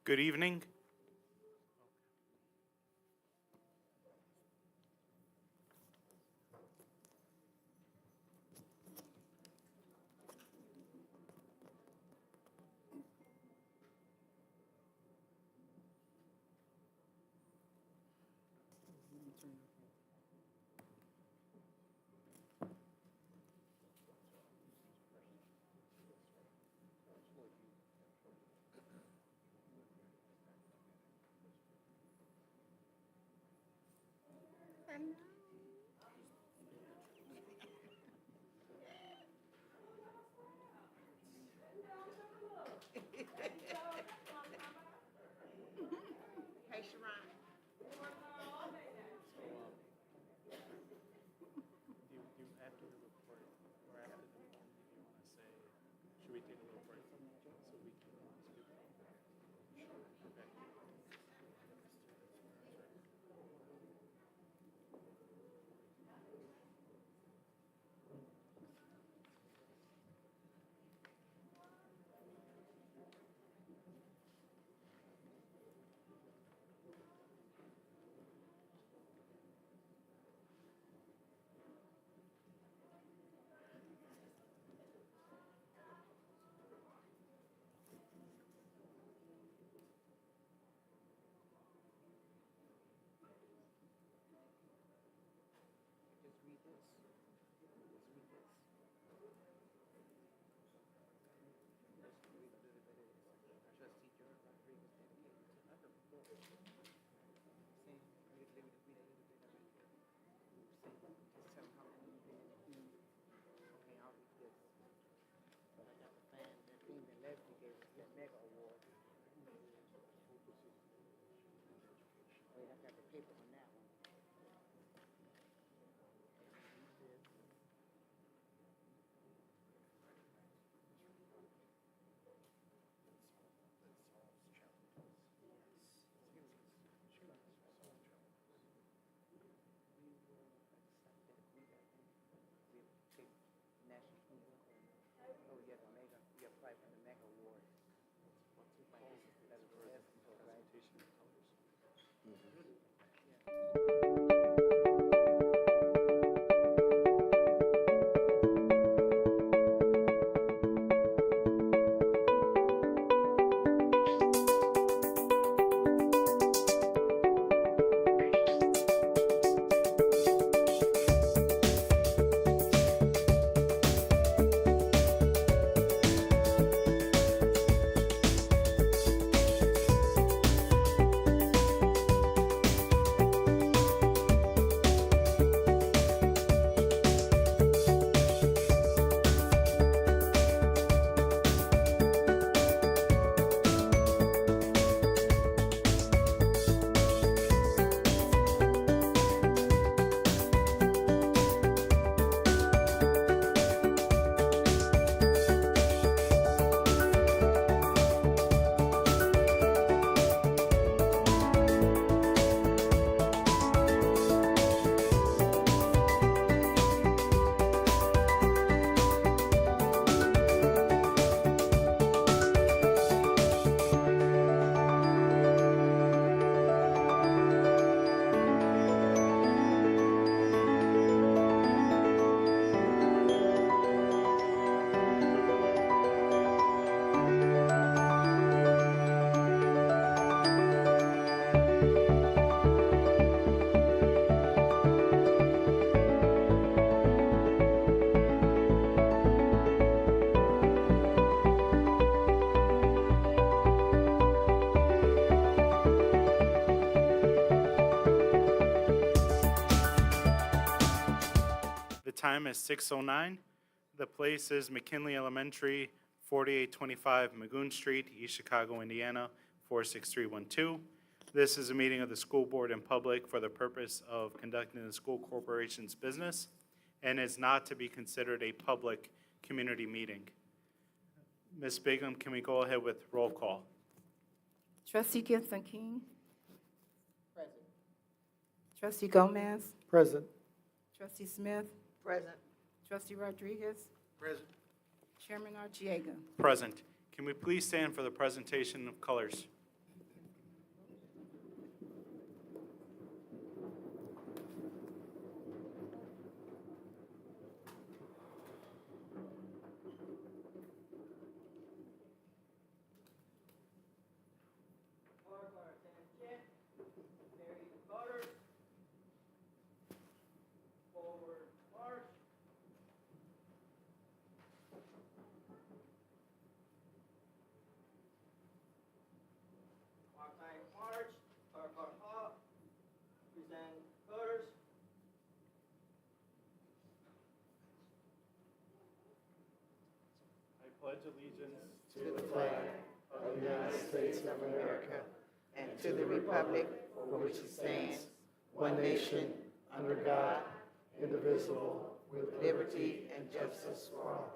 Good evening. Hey, Sharon. Do you after the report or after the meeting, do you want to say, should we take a little break so we can speak? Okay. Just read this. Just read this. Let's read a little bit of this. Trustee George Rodriguez dedicated to other report. Saying, read a little bit of it. Saying, just tell them how long you've been in the queue. Okay, I'll read this. But I got the fan, that thing that Leslie gave us, that mega award. Wait, I got the paper on that one. Oh, yeah, the mega, you apply for the mega award. That is the best, right? The time is 6:09. The place is McKinley Elementary, 4825 Magoon Street, East Chicago, Indiana, 46312. This is a meeting of the school board in public for the purpose of conducting the school corporation's business and is not to be considered a public community meeting. Ms. Bigham, can we go ahead with roll call? Trustee Gibson King. Present. Trustee Gomez. Present. Trustee Smith. Present. Trustee Rodriguez. Present. Chairman Archiega. Present. Can we please stand for the presentation of colors? pledge allegiance to the flag of the United States of America and to the republic for which it stands, one nation, under God, indivisible, with liberty and justice for all.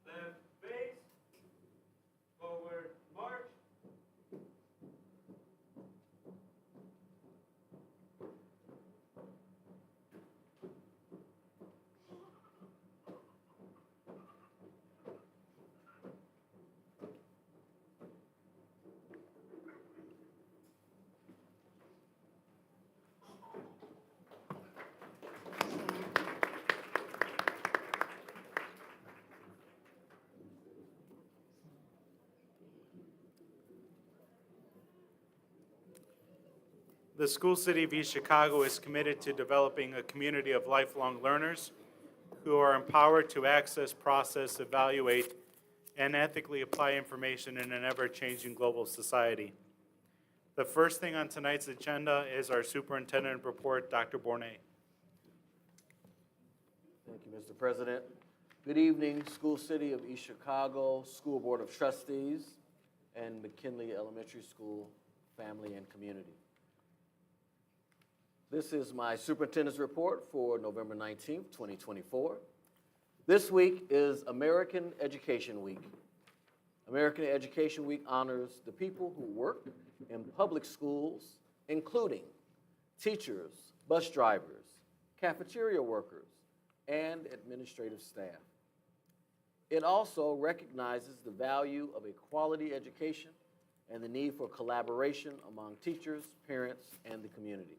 Left base, forward march. The School City of East Chicago is committed to developing a community of lifelong learners who are empowered to access, process, evaluate, and ethically apply information in an ever-changing global society. The first thing on tonight's agenda is our Superintendent report, Dr. Bornay. Thank you, Mr. President. Good evening, School City of East Chicago, School Board of Trustees, and McKinley Elementary School family and community. This is my superintendent's report for November 19th, 2024. This week is American Education Week. American Education Week honors the people who work in public schools, including teachers, bus drivers, cafeteria workers, and administrative staff. It also recognizes the value of a quality education and the need for collaboration among teachers, parents, and the community.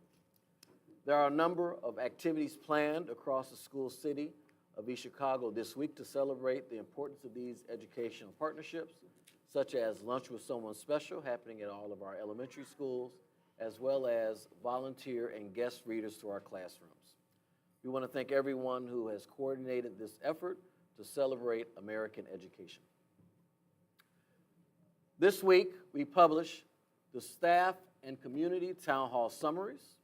There are a number of activities planned across the School City of East Chicago this week to celebrate the importance of these educational partnerships, such as Lunch with Someone Special happening at all of our elementary schools, as well as volunteer and guest readers to our classrooms. We want to thank everyone who has coordinated this effort to celebrate American education. This week, we publish the staff and community town hall summaries.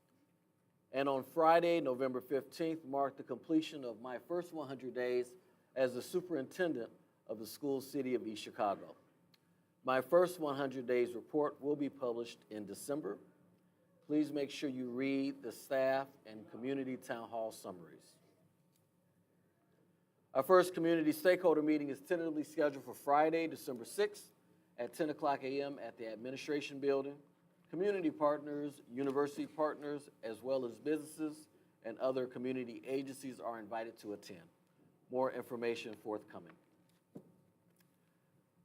And on Friday, November 15th, marked the completion of my first 100 days as the superintendent of the School City of East Chicago. My first 100 days report will be published in December. Please make sure you read the staff and community town hall summaries. Our first community stakeholder meeting is tentatively scheduled for Friday, December 6th at 10 o'clock a.m. at the administration building. Community partners, university partners, as well as businesses and other community agencies are invited to attend. More information forthcoming.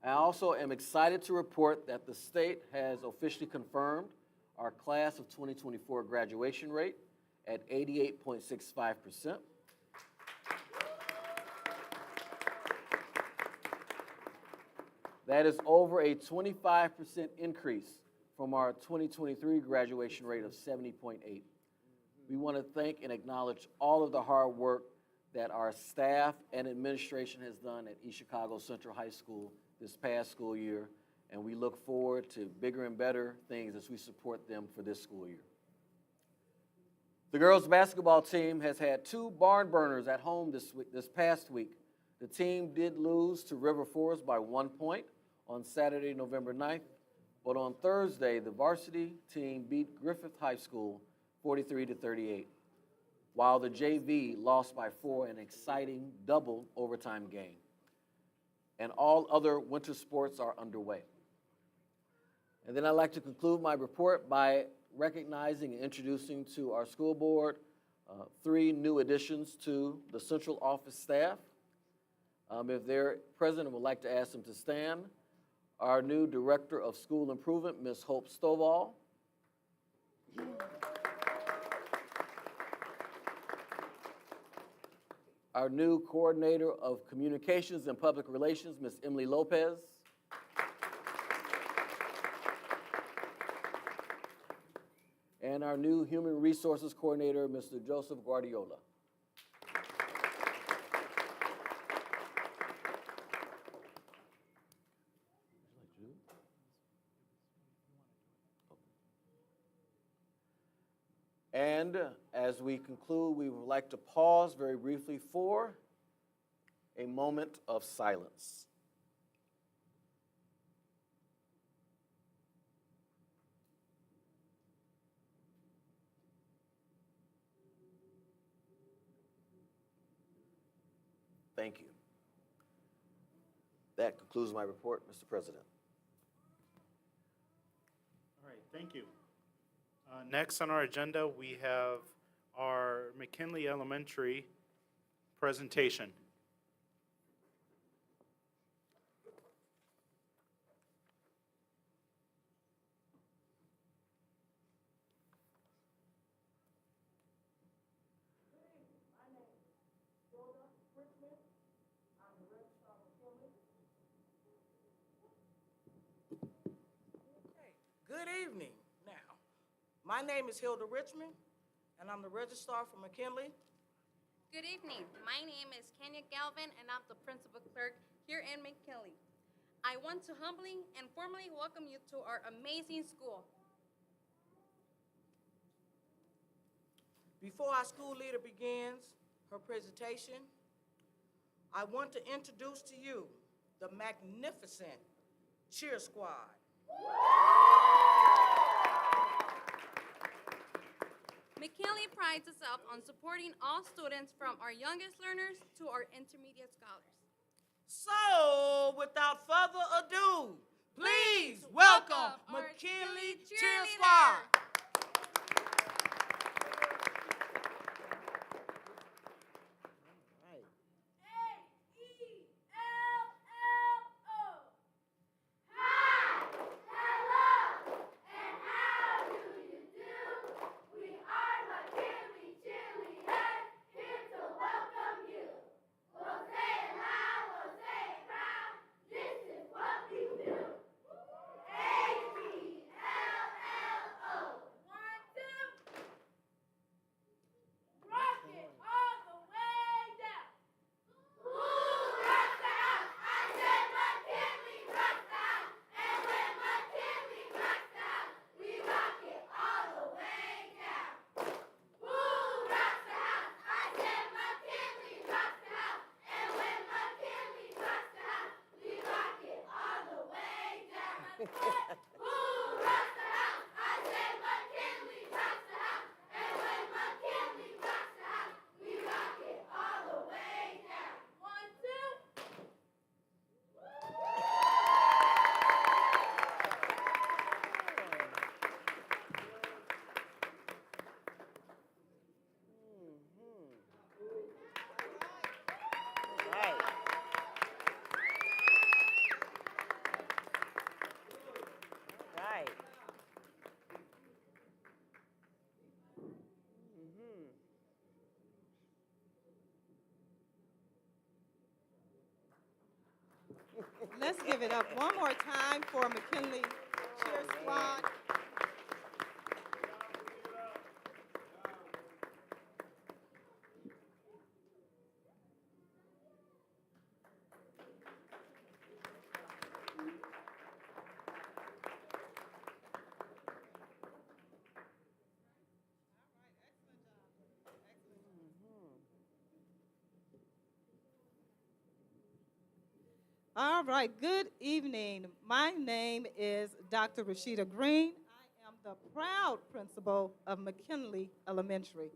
I also am excited to report that the state has officially confirmed our class of 2024 graduation rate at 88.65%. That is over a 25% increase from our 2023 graduation rate of 70.8. We want to thank and acknowledge all of the hard work that our staff and administration has done at East Chicago Central High School this past school year, and we look forward to bigger and better things as we support them for this school year. The girls' basketball team has had two barn burners at home this past week. The team did lose to River Forest by 1 point on Saturday, November 9th, but on Thursday, the varsity team beat Griffith High School 43-38, while the JV lost by 4 in an exciting double overtime game. And all other winter sports are underway. And then I'd like to conclude my report by recognizing and introducing to our school board 3 new additions to the central office staff. If they're present, I would like to ask them to stand. Our new Director of School Improvement, Ms. Hope Stovall. Our new Coordinator of Communications and Public Relations, Ms. Emily Lopez. And our new Human Resources Coordinator, Mr. Joseph Guardiola. And as we conclude, we would like to pause very briefly for a moment of silence. Thank you. That concludes my report, Mr. President. All right, thank you. Next on our agenda, we have our McKinley Elementary presentation. Good evening. Now, my name is Hilda Richmond, and I'm the registrar for McKinley. Good evening. My name is Kenya Galvin, and I'm the principal clerk here in McKinley. I want to humbly and formally welcome you to our amazing school. Before our school leader begins her presentation, I want to introduce to you the magnificent cheer squad. McKinley prides itself on supporting all students from our youngest learners to our intermediate scholars. So, without further ado, please welcome our McKinley Cheer cheerleader. Squad. Let's give it up one more time for McKinley Cheer Squad. All right, good evening. My name is Dr. Rashida Green. I am the proud principal of McKinley Elementary.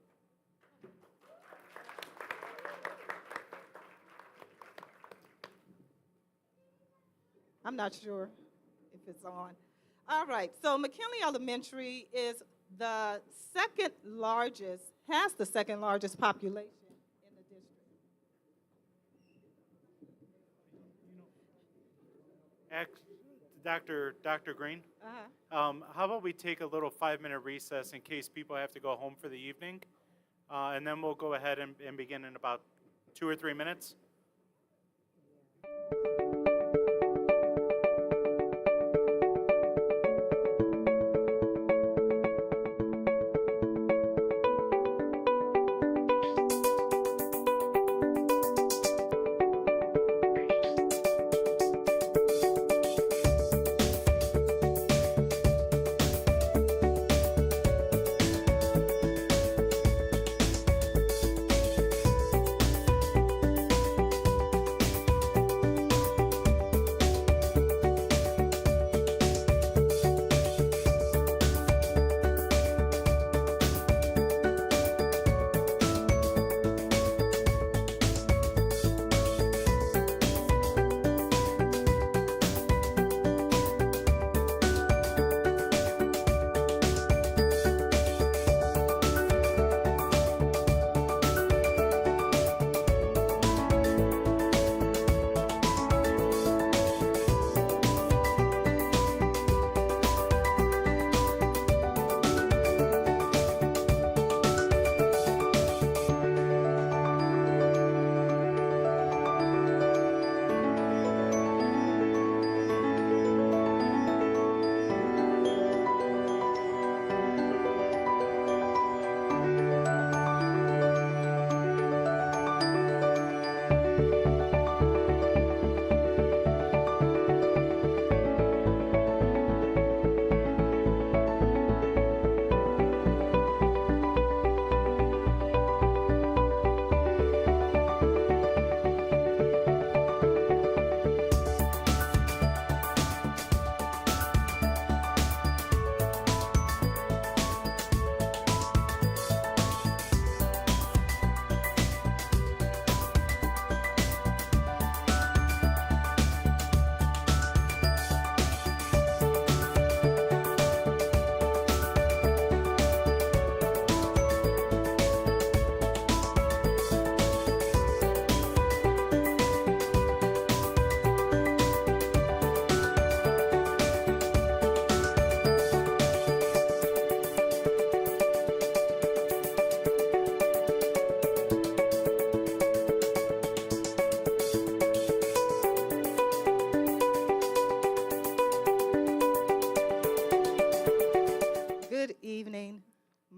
I'm not sure if it's on. All right, so McKinley Elementary is the second largest, has the second largest population in the district. Dr. Green, Uh-huh. how about we take a little 5-minute recess in case people have to go home for the evening? And then we'll go ahead and begin in about 2 or 3 minutes.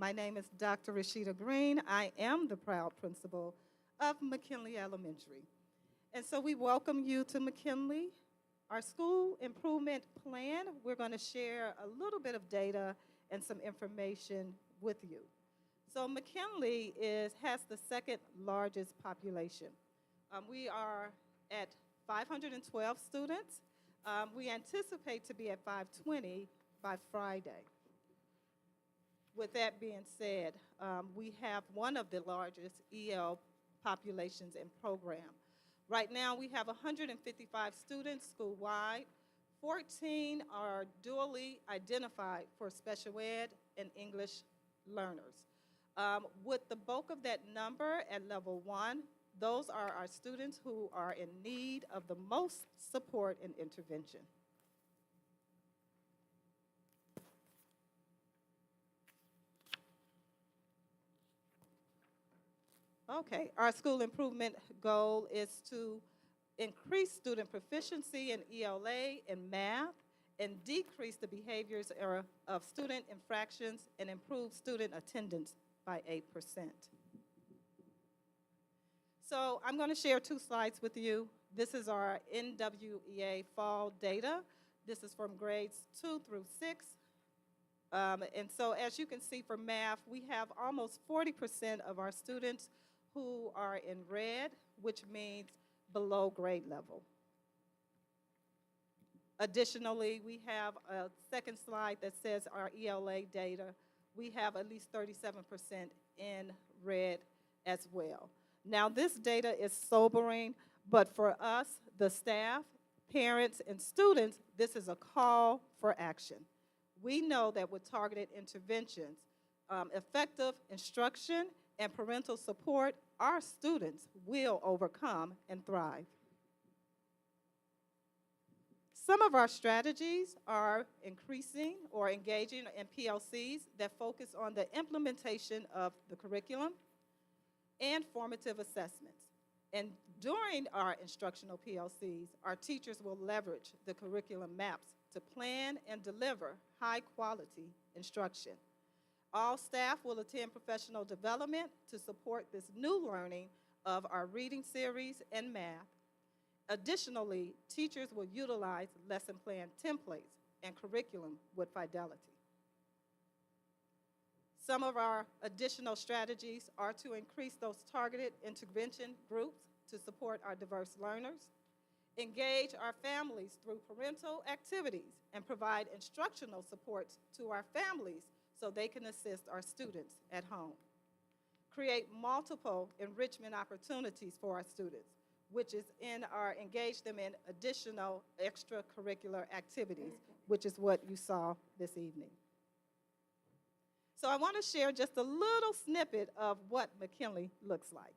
My name is Dr. Rashida Green. I am the proud principal of McKinley Elementary. And so we welcome you to McKinley. Our school improvement plan, we're going to share a little bit of data and some information with you. So McKinley has the second largest population. We are at 512 students. We anticipate to be at 520 by Friday. With that being said, we have one of the largest EL populations and program. Right now, we have 155 students school-wide. 14 are dually identified for special ed and English learners. With the bulk of that number at level 1, those are our students who are in need of the most support and intervention. Okay, our school improvement goal is to increase student proficiency in ELA and math and decrease the behaviors of student infractions and improve student attendance by 8%. So I'm going to share 2 slides with you. This is our NWEA fall data. This is from grades 2 through 6. And so as you can see for math, we have almost 40% of our students who are in red, which means below grade level. Additionally, we have a second slide that says our ELA data. We have at least 37% in red as well. Now, this data is sobering, but for us, the staff, parents, and students, this is a call for action. We know that with targeted interventions, effective instruction, and parental support, our students will overcome and thrive. Some of our strategies are increasing or engaging in PLCs that focus on the implementation of the curriculum and formative assessments. And during our instructional PLCs, our teachers will leverage the curriculum maps to plan and deliver high-quality instruction. All staff will attend professional development to support this new learning of our reading series and math. Additionally, teachers will utilize lesson plan templates and curriculum with fidelity. Some of our additional strategies are to increase those targeted intervention groups to support our diverse learners, engage our families through parental activities, and provide instructional supports to our families so they can assist our students at home. Create multiple enrichment opportunities for our students, which is engage them in additional extracurricular activities, which is what you saw this evening. So I want to share just a little snippet of what McKinley looks like.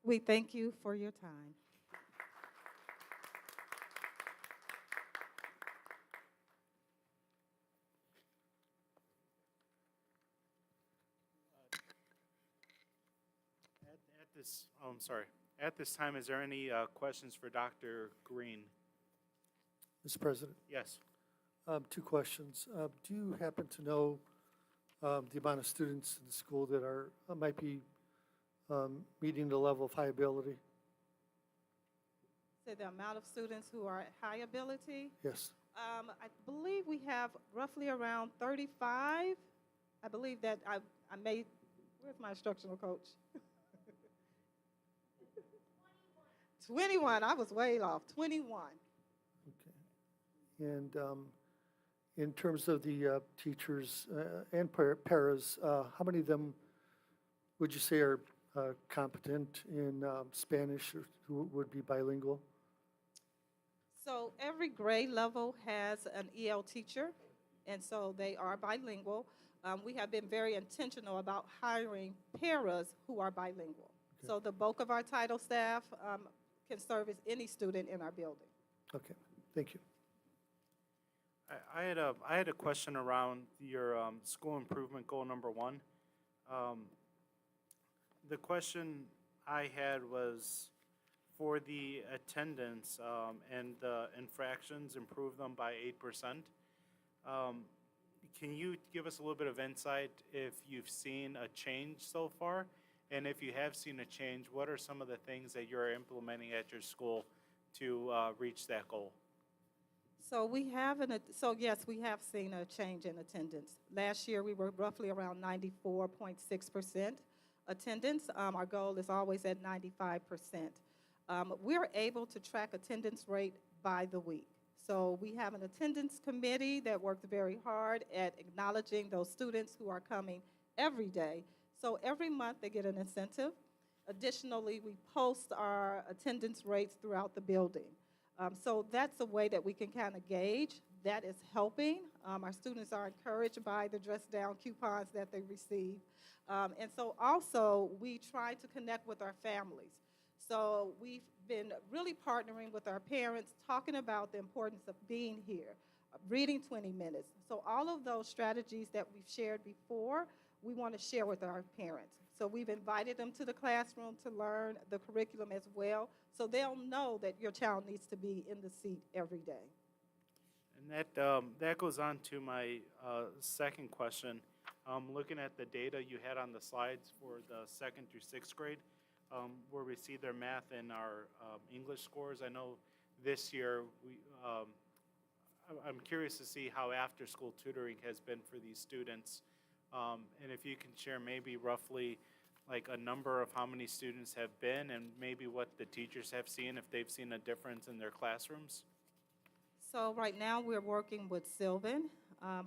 We thank you for your time. At this time, is there any questions for Dr. Green? Mr. President, Yes. 2 questions. Do you happen to know the amount of students in the school that are might be meeting the level of high ability? So the amount of students who are at high ability, Yes. I believe we have roughly around 35. I believe that I made, where's my instructional coach? 21, I was way off, 21. Okay. And in terms of the teachers and paras, how many of them would you say are competent in Spanish or who would be bilingual? So every grade level has an EL teacher, and so they are bilingual. We have been very intentional about hiring paras who are bilingual. Okay. So the bulk of our title staff can service any student in our building. Okay, thank you. I had a question around your school improvement goal number 1. The question I had was for the attendance and the infractions, improve them by 8%. Can you give us a little bit of insight if you've seen a change so far? And if you have seen a change, what are some of the things that you're implementing at your school to reach that goal? So yes, we have seen a change in attendance. Last year, we were roughly around 94.6% attendance. Our goal is always at 95%. We're able to track attendance rate by the week. So we have an attendance committee that works very hard at acknowledging those students who are coming every day. So every month they get an incentive. Additionally, we post our attendance rates throughout the building. So that's a way that we can kind of gauge. That is helping. Our students are encouraged by the dress down coupons that they receive. And so also we try to connect with our families. So we've been really partnering with our parents, talking about the importance of being here, reading 20 minutes. So all of those strategies that we've shared before, we want to share with our parents. So we've invited them to the classroom to learn the curriculum as well, so they'll know that your child needs to be in the seat every day. And that goes on to my second question. Looking at the data you had on the slides for the 2nd through 6th grade, where we see their math and our English scores. I know this year I'm curious to see how after-school tutoring has been for these students. And if you can share maybe roughly like a number of how many students have been and maybe what the teachers have seen, if they've seen a difference in their classrooms. So right now we're working with Sylvan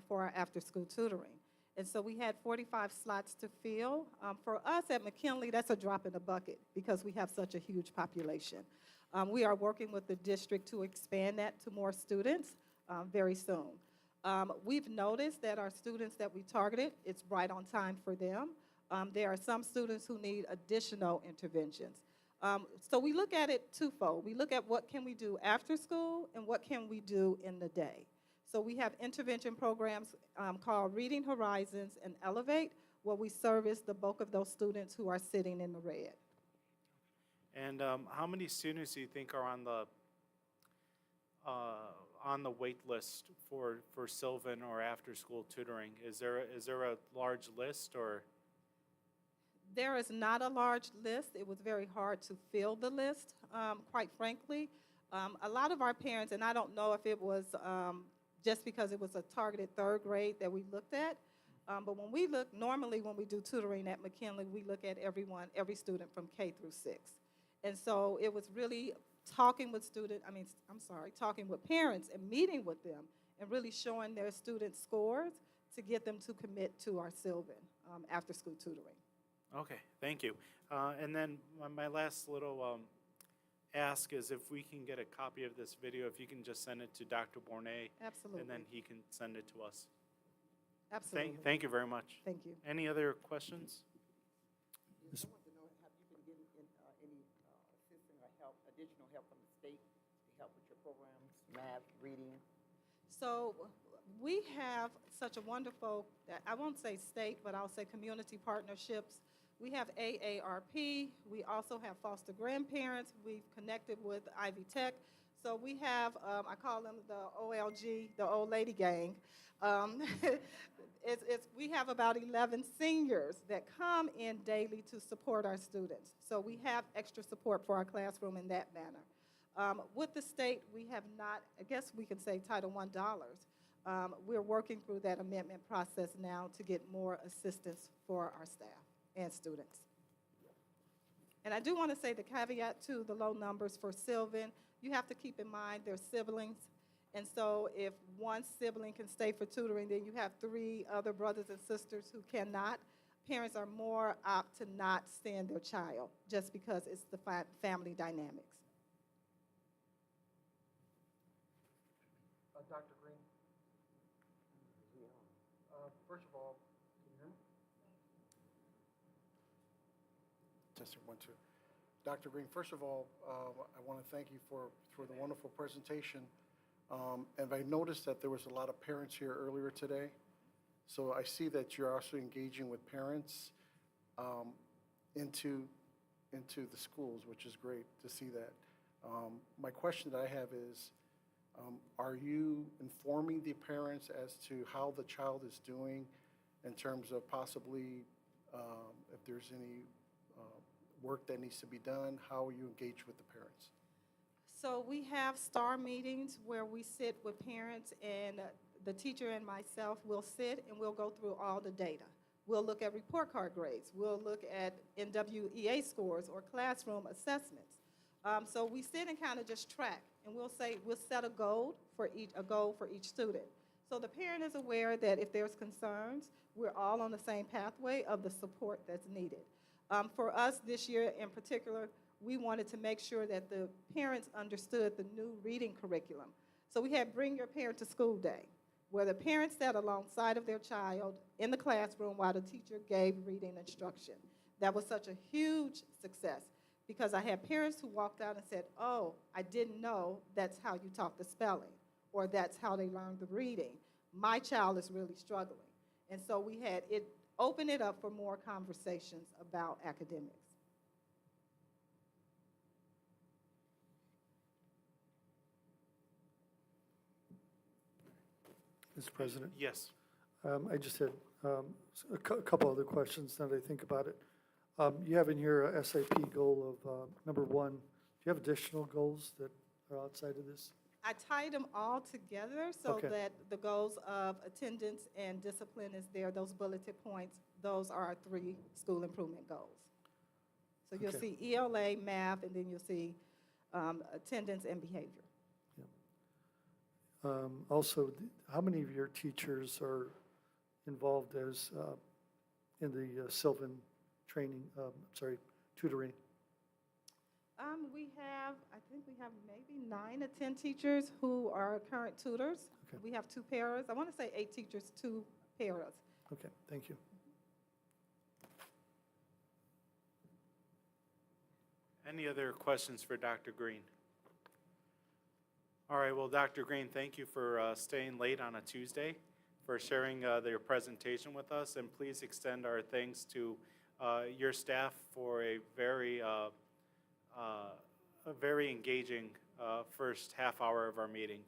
for our after-school tutoring. And so we had 45 slots to fill. For us at McKinley, that's a drop in the bucket because we have such a huge population. We are working with the district to expand that to more students very soon. We've noticed that our students that we targeted, it's right on time for them. There are some students who need additional interventions. So we look at it twofold. We look at what can we do after school and what can we do in the day. So we have intervention programs called Reading Horizons and Elevate, where we service the bulk of those students who are sitting in the red. And how many students do you think are on the wait list for Sylvan or after-school tutoring? Is there a large list or? There is not a large list. It was very hard to fill the list, quite frankly. A lot of our parents, and I don't know if it was just because it was a targeted 3rd grade that we looked at, but when we look, normally when we do tutoring at McKinley, we look at every student from K through 6. And so it was really talking with talking with parents and meeting with them and really showing their students' scores to get them to commit to our Sylvan after-school tutoring. Okay, thank you. And then my last little ask is if we can get a copy of this video, if you can just send it to Dr. Bornay. Absolutely. And then he can send it to us. Absolutely. Thank you very much. Thank you. Any other questions? I want to know, have you been getting any assistance or help, additional help from the state to help with your programs, math, reading? So we have such a wonderful, I won't say state, but I'll say community partnerships. We have AARP. We also have foster grandparents. We've connected with Ivy Tech. So we have, I call them the OLG, the old lady gang. We have about 11 seniors that come in daily to support our students. So we have extra support for our classroom in that manner. With the state, we have not, I guess we can say Title I dollars. We're working through that amendment process now to get more assistance for our staff and students. And I do want to say the caveat to the low numbers for Sylvan, you have to keep in mind they're siblings. And so if one sibling can stay for tutoring, then you have 3 other brothers and sisters who cannot. Parents are more apt to not send their child just because it's the family dynamics. Dr. Green? First of all, can you hear me? Testing 1, 2. Dr. Green, first of all, I want to thank you for the wonderful presentation. And I noticed that there was a lot of parents here earlier today. So I see that you're also engaging with parents into the schools, which is great to see that. My question that I have is, are you informing the parents as to how the child is doing in terms of possibly if there's any work that needs to be done? How are you engaged with the parents? So we have STAR meetings where we sit with parents, and the teacher and myself will sit and we'll go through all the data. We'll look at report card grades. We'll look at NWEA scores or classroom assessments. So we sit and kind of just track, and we'll set a goal for each student. So the parent is aware that if there's concerns, we're all on the same pathway of the support that's needed. For us this year in particular, we wanted to make sure that the parents understood the new reading curriculum. So we had Bring Your Parent to School Day, where the parents sat alongside of their child in the classroom while the teacher gave reading instruction. That was such a huge success because I had parents who walked out and said, oh, I didn't know that's how you taught the spelling, or that's how they learned the reading. My child is really struggling. And so we had it open it up for more conversations about academics. Mr. President? Yes. I just had a couple other questions now that I think about it. You have in here a SAP goal of number 1. Do you have additional goals that are outside of this? I tied them all together so Okay. that the goals of attendance and discipline is there, those bulleted points. Those are our 3 school improvement goals. So you'll Okay. see ELA, math, and then you'll see attendance and behavior. Also, how many of your teachers are involved as in the Sylvan training, tutoring? I think we have maybe 9 or 10 teachers who are current tutors. Okay. We have 2 paras. I want to say 8 teachers, 2 paras. Okay, thank you. Any other questions for Dr. Green? All right, well, Dr. Green, thank you for staying late on a Tuesday, for sharing your presentation with us, and please extend our thanks to your staff for a very engaging first half hour of our meeting.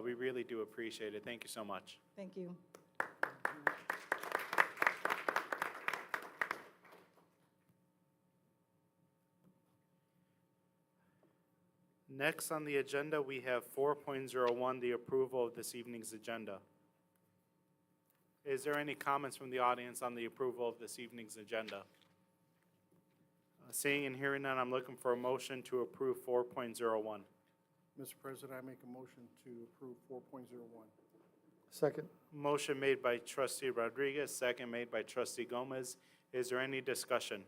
We really do appreciate it. Thank you so much. Thank you. Next on the agenda, we have 4.01, the approval of this evening's agenda. Is there any comments from the audience on the approval of this evening's agenda? Seeing and hearing none, I'm looking for a motion to approve 4.01. Mr. President, I make a motion to approve 4.01. Second. Motion made by Trustee Rodriguez, second made by Trustee Gomez. Is there any discussion?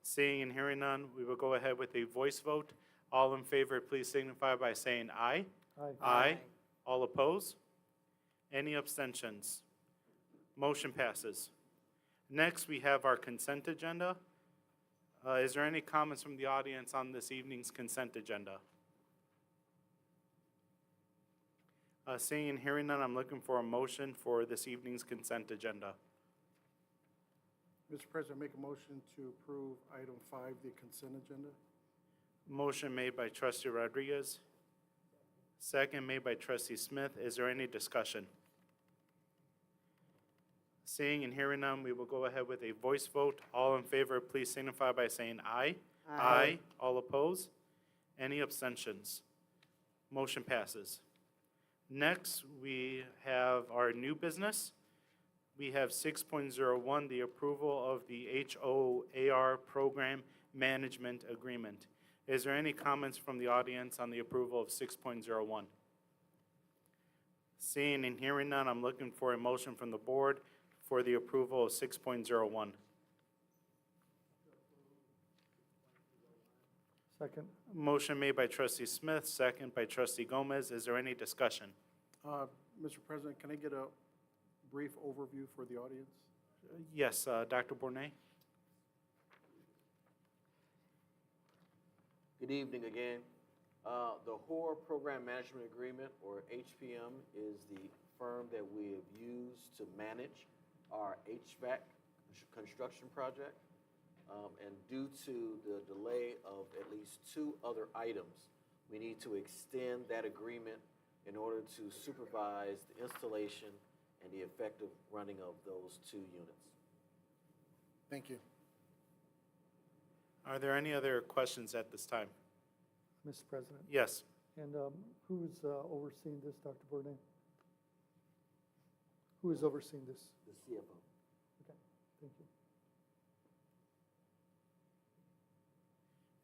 Seeing and hearing none, we will go ahead with a voice vote. All in favor, please signify by saying aye. Aye. Aye. All opposed? Any abstentions? Motion passes. Next, we have our consent agenda. Is there any comments from the audience on this evening's consent agenda? Seeing and hearing none, I'm looking for a motion for this evening's consent agenda. Mr. President, I make a motion to approve item 5, the consent agenda. Motion made by Trustee Rodriguez, second made by Trustee Smith. Is there any discussion? Seeing and hearing none, we will go ahead with a voice vote. All in favor, please signify by saying aye. Aye. All opposed? Any abstentions? Motion passes. Next, we have our new business. We have 6.01, the approval of the HOAR Program Management Agreement. Is there any comments from the audience on the approval of 6.01? Seeing and hearing none, I'm looking for a motion from the board for the approval of 6.01. Second. Motion made by Trustee Smith, second by Trustee Gomez. Is there any discussion? Mr. President, can I get a brief overview for the audience? Yes, Dr. Bournet? Good evening again. The HOAR Program Management Agreement, or HPM, is the firm that we have used to manage our HVAC construction project. And due to the delay of at least 2 other items, we need to extend that agreement in order to supervise the installation and the effective running of those 2 units. Thank you. Are there any other questions at this time? Mr. President. Yes. And who's overseeing this, Dr. Bournet? Who is overseeing this? The CFO. Okay, thank you.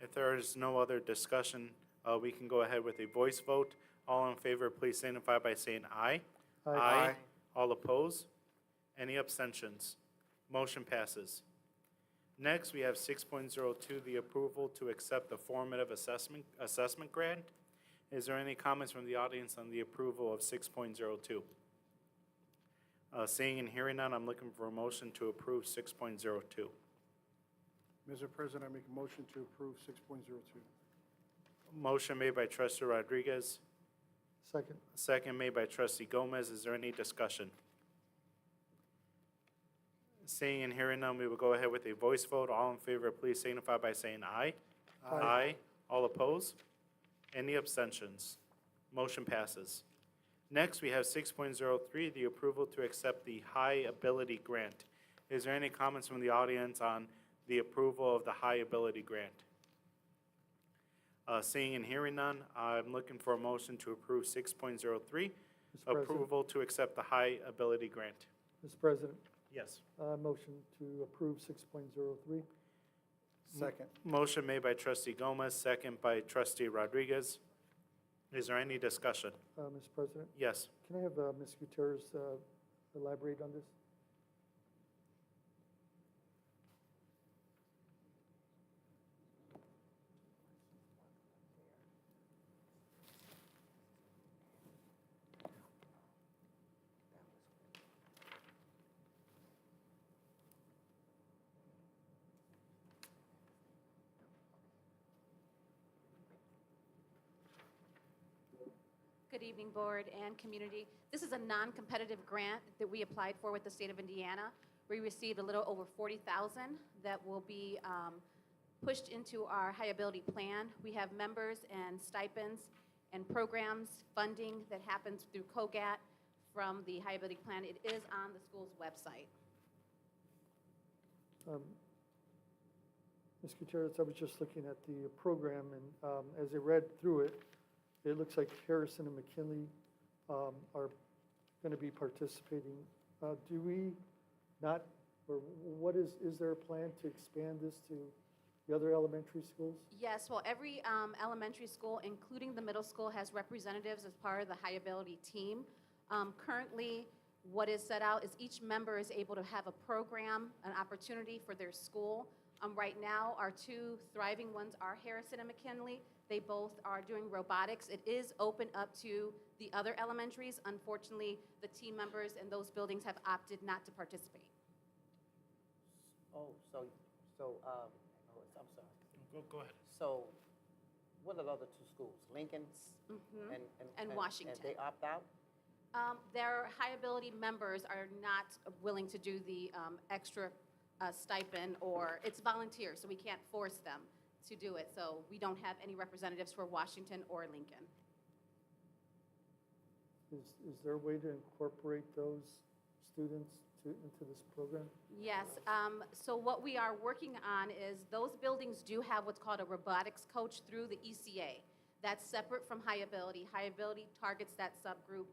If there is no other discussion, we can go ahead with a voice vote. All in favor, please signify by saying aye. Aye. All opposed? Any abstentions? Motion passes. Next, we have 6.02, the approval to accept the formative assessment grant. Is there any comments from the audience on the approval of 6.02? Seeing and hearing none, I'm looking for a motion to approve 6.02. Mr. President, I make a motion to approve 6.02. Motion made by Trustee Rodriguez, Second. second made by Trustee Gomez. Is there any discussion? Seeing and hearing none, we will go ahead with a voice vote. All in favor, please signify by saying aye. Aye. All opposed? Any abstentions? Motion passes. Next, we have 6.03, the approval to accept the High Ability Grant. Is there any comments from the audience on the approval of the High Ability Grant? Seeing and hearing none, I'm looking for a motion to approve 6.03, Mr. President. approval to accept the High Ability Grant. Mr. President, Yes. motion to approve 6.03. Second. Motion made by Trustee Gomez, second by Trustee Rodriguez. Is there any discussion? Mr. President, Yes. can I have Ms. Gutierrez elaborate on this? Good evening, Board and community. This is a non-competitive grant that we applied for with the state of Indiana. We received a little over $40,000 that will be pushed into our high ability plan. We have members and stipends and programs, funding that happens through COGAT from the high ability plan. It is on the school's website. Ms. Gutierrez, I was just looking at the program, and as I read through it, it looks like Harrison and McKinley are going to be participating. Do we not, or what is there a plan to expand this to the other elementary schools? Yes, well, every elementary school, including the middle school, has representatives as part of the high ability team. Currently, what is set out is each member is able to have a program, an opportunity for their school. Right now, our 2 thriving ones are Harrison and McKinley. They both are doing robotics. It is open up to the other elementaries. Unfortunately, the team members in those buildings have opted not to participate. Oh, I'm sorry. Go ahead. So what are the other 2 schools? Lincoln's Mhm. and And Washington. And they opt out? Their high ability members are not willing to do the extra stipend, or it's volunteer, so we can't force them to do it. So we don't have any representatives for Washington or Lincoln. Is there a way to incorporate those students into this program? Yes, so what we are working on is those buildings do have what's called a robotics coach through the ECA. That's separate from High Ability. High Ability targets that subgroup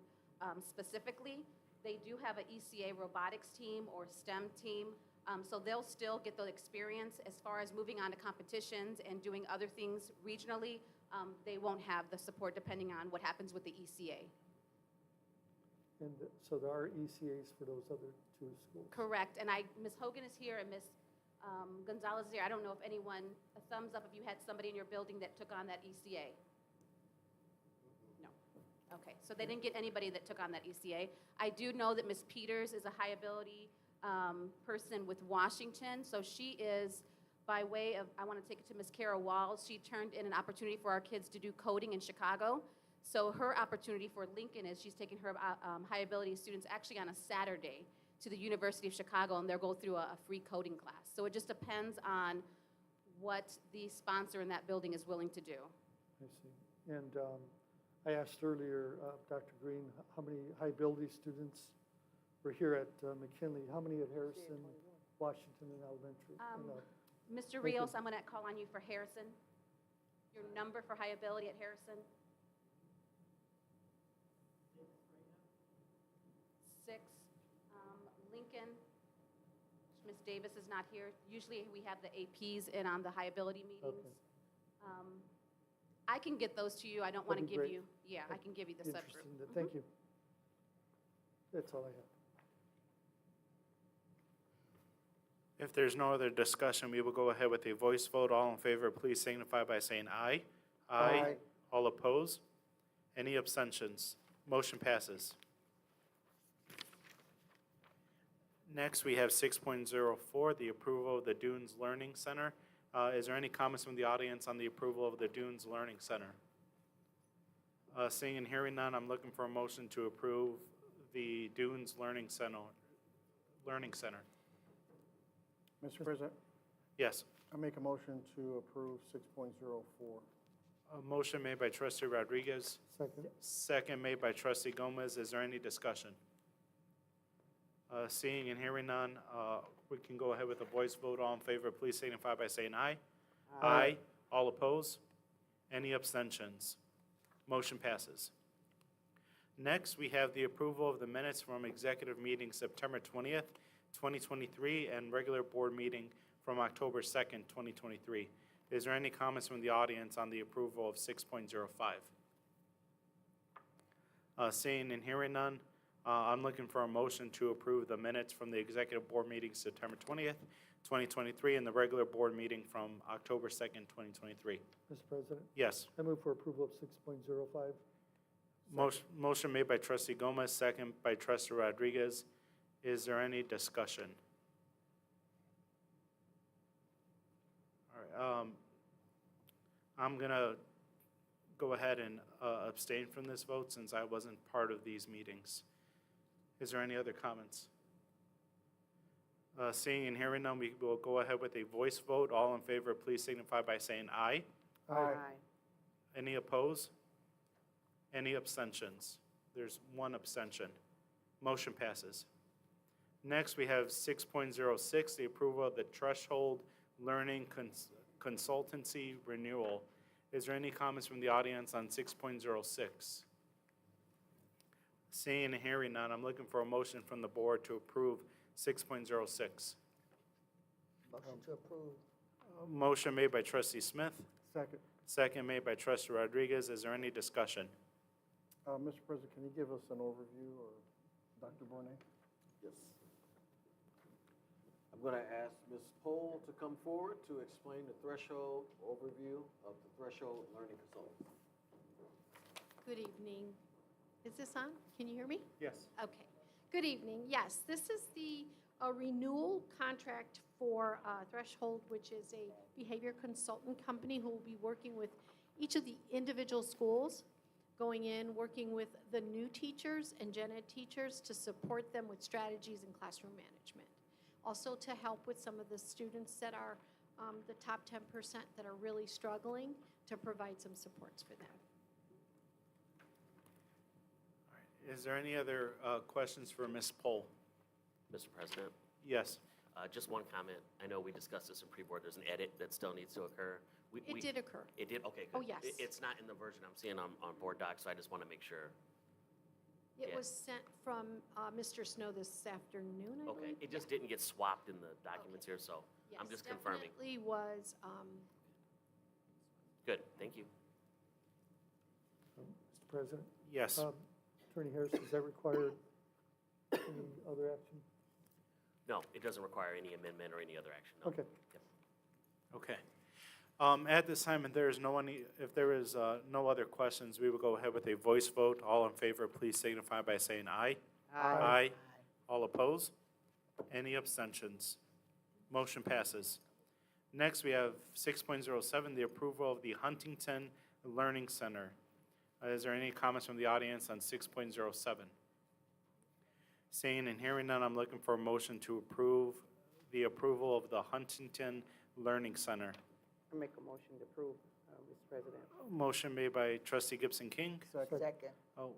specifically. They do have an ECA robotics team or STEM team, so they'll still get the experience as far as moving on to competitions and doing other things regionally. They won't have the support depending on what happens with the ECA. And so there are ECAs for those other two schools? Correct, and Ms. Hogan is here and Ms. Gonzalez is here. I don't know if anyone, a thumbs up if you had somebody in your building that took on that ECA. No. Okay, so they didn't get anybody that took on that ECA. I do know that Ms. Peters is a high ability person with Washington, so she is, by way of, I want to take it to Ms. Kara Walls, she turned in an opportunity for our kids to do coding in Chicago. So her opportunity for Lincoln is she's taking her high ability students actually on a Saturday to the University of Chicago, and they'll go through a free coding class. So it just depends on what the sponsor in that building is willing to do. I see. And I asked earlier, Dr. Green, how many high-ability students were here at McKinley? How many at Harrison, Washington, and Elementary? Mr. Thank you. Rios, I'm going to call on you for Harrison. Your number for high ability at Harrison? 6. Lincoln, Ms. Davis is not here. Usually we have the APs in on the high ability meetings. Okay. I can get those to you. I don't want to That'd be give great. you, yeah, I can give you the Be subgroup. interested in that. Thank you. That's all I have. If there's no other discussion, we will go ahead with a voice vote. All in favor, please signify by saying aye. Aye. All opposed? Any abstentions? Motion passes. Next, we have 6.04, the approval of the Dunes Learning Center. Is there any comments from the audience on the approval of the Dunes Learning Center? Seeing and hearing none, I'm looking for a motion to approve the Dunes Learning Center. Mr. President, Yes. I make a motion to approve 6.04. A motion made by Trustee Rodriguez, Second. second made by Trustee Gomez. Is there any discussion? Seeing and hearing none, we can go ahead with a voice vote. All in favor, please signify by saying aye. Aye. All opposed? Any abstentions? Motion passes. Next, we have the approval of the minutes from executive meeting September 20th, 2023, and regular board meeting from October 2nd, 2023. Is there any comments from the audience on the approval of 6.05? Seeing and hearing none, I'm looking for a motion to approve the minutes from the executive board meeting September 20th, 2023, and the regular board meeting from October 2nd, 2023. Mr. President, Yes. I move for approval of 6.05. Motion made by Trustee Gomez, second by Trustee Rodriguez. Is there any discussion? All right. I'm going to go ahead and abstain from this vote since I wasn't part of these meetings. Is there any other comments? Seeing and hearing none, we will go ahead with a voice vote. All in favor, please signify by saying aye. Any opposed? Any abstentions? There's one abstention. Motion passes. Next, we have 6.06, the approval of the Threshold Learning Consultancy Renewal. Is there any comments from the audience on 6.06? Seeing and hearing none, I'm looking for a motion from the board to approve 6.06. Motion to approve. Motion made by Trustee Smith, Second. second made by Trustee Rodriguez. Is there any discussion? Mr. President, can you give us an overview, or Dr. Bournet? Yes. I'm going to ask Ms. Pohl to come forward to explain the threshold overview of the Threshold Learning Consultant. Good evening. Is this on? Can you hear me? Yes. Okay. Good evening. Yes, this is the renewal contract for Threshold, which is a behavior consultant company who will be working with each of the individual schools, going in, working with the new teachers and gen ed teachers to support them with strategies in classroom management. Also to help with some of the students that are the top 10% that are really struggling, to provide some supports for them. All right. Is there any other questions for Ms. Pohl? Mr. President, Yes. just one comment. I know we discussed this in pre-board. There's an edit that still needs to occur. It did occur. It did? Okay, Oh, good. yes. It's not in the version I'm seeing on board docs, so I just want to make sure. It Yeah. was sent from Mr. Snow this afternoon, I Okay, believe. it just didn't get swapped in the documents here, so I'm Yes, just confirming. definitely was, Good, thank you. Mr. President? Yes. Attorney Harris, does that require any other action? No, it doesn't require any amendment or any other action. No. Okay. Okay. At this time, if there is no other questions, we will go ahead with a voice vote. All in favor, please signify by saying aye. Aye. All opposed? Any abstentions? Motion passes. Next, we have 6.07, the approval of the Huntington Learning Center. Is there any comments from the audience on 6.07? Seeing and hearing none, I'm looking for a motion to approve the approval of the Huntington Learning Center. I make a motion to approve, Mr. President. Motion made by trustee Gibson King. Second.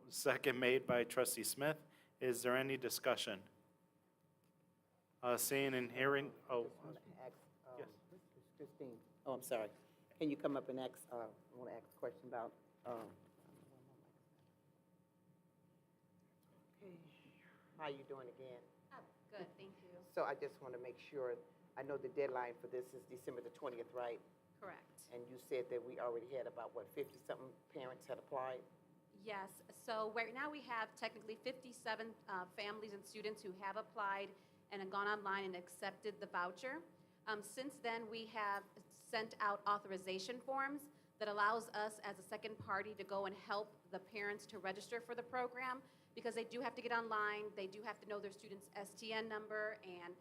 Second made by trustee Smith. Is there any discussion? Seeing and hearing, yes. Christine, oh, I'm sorry. Can you come up and ask, I want to ask a question about, how you doing again? Oh, good, thank you. So I just want to make sure, I know the deadline for this is December the 20th, right? Correct. And you said that we already had about, what, 50-something parents had applied? Yes, so right now we have technically 57 families and students who have applied and have gone online and accepted the voucher. Since then, we have sent out authorization forms that allows us as a second party to go and help the parents to register for the program because they do have to get online, they do have to know their student's STN number and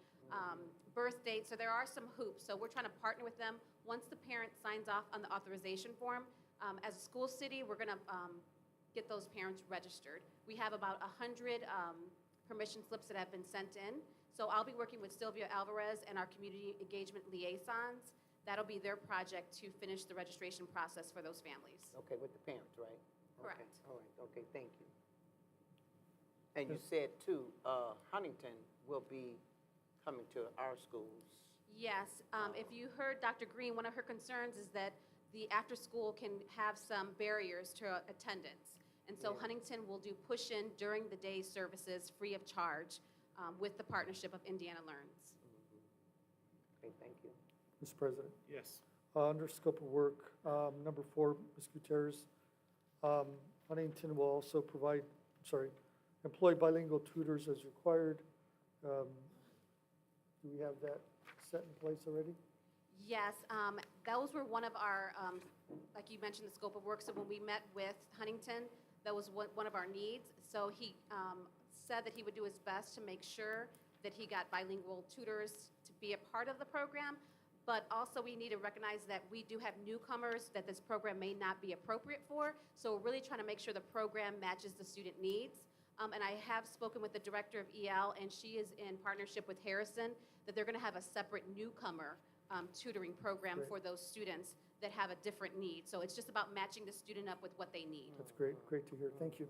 birth date, so there are some hoops. So we're trying to partner with them. Once the parent signs off on the authorization form, as a school city, we're gonna get those parents registered. We have about 100 permission slips that have been sent in. So I'll be working with Sylvia Alvarez and our community engagement liaisons. That'll be their project to finish the registration process for those families. Okay, with the parents, right? Correct. Okay, all right, okay, thank you. And you said, too, Huntington will be coming to our schools. Yes, if you heard Dr. Green, one of her concerns is that the after-school can have some barriers to attendance. And so Yeah. Huntington will do push-in during the day services free of charge with the partnership of Indiana Learns. Okay, thank you. Mr. President? Yes. Under scope of work, number 4, Ms. Gutierrez, Huntington will also employ bilingual tutors as required. Do we have that set in place already? Yes, those were one of our, like you mentioned, the scope of work. So when we met with Huntington, that was one of our needs. So he said that he would do his best to make sure that he got bilingual tutors to be a part of the program. But also we need to recognize that we do have newcomers that this program may not be appropriate for. So we're really trying to make sure the program matches the student needs. And I have spoken with the director of EL, and she is in partnership with Harrison, that they're going to have a separate newcomer tutoring program Great. for those students that have a different need. So it's just about matching the student up with what they need. That's great to hear. Thank you.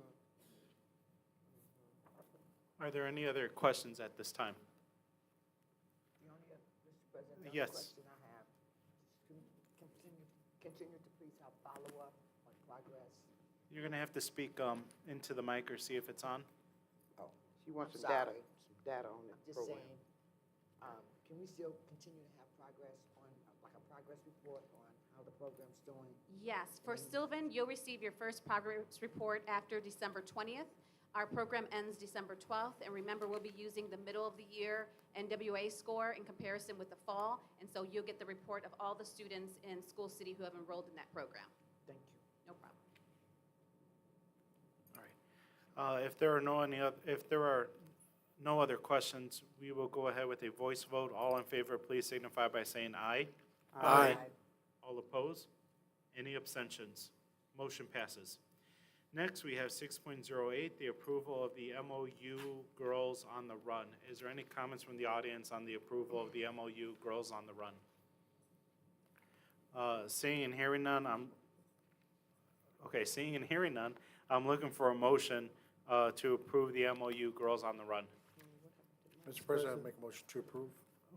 Are there any other questions at this time? The only, Mr. President, the Yes. other question I have, continue to please have follow-up on progress. You're going to have to speak into the mic or see if it's on. Oh, she wants I'm some data, sorry. some data on the I'm just program. saying, can we still continue to have progress on, like a progress report on how the program's doing? Yes, for Sylvan, you'll receive your first progress report after December 20th. Our program ends December 12th, and remember, we'll be using the middle of the year NWA score in comparison with the fall, and so you'll get the report of all the students in School City who have enrolled in that program. Thank you. No problem. All right. If there are no other questions, we will go ahead with a voice vote. All in favor, please signify by saying aye. Aye. All opposed? Any abstentions? Motion passes. Next, we have 6.08, the approval of the MOU Girls on the Run. Is there any comments from the audience on the approval of the MOU Girls on the Run? Seeing and hearing none, I'm looking for a motion to approve the MOU Girls on the Run. Mr. President, I make a motion to approve.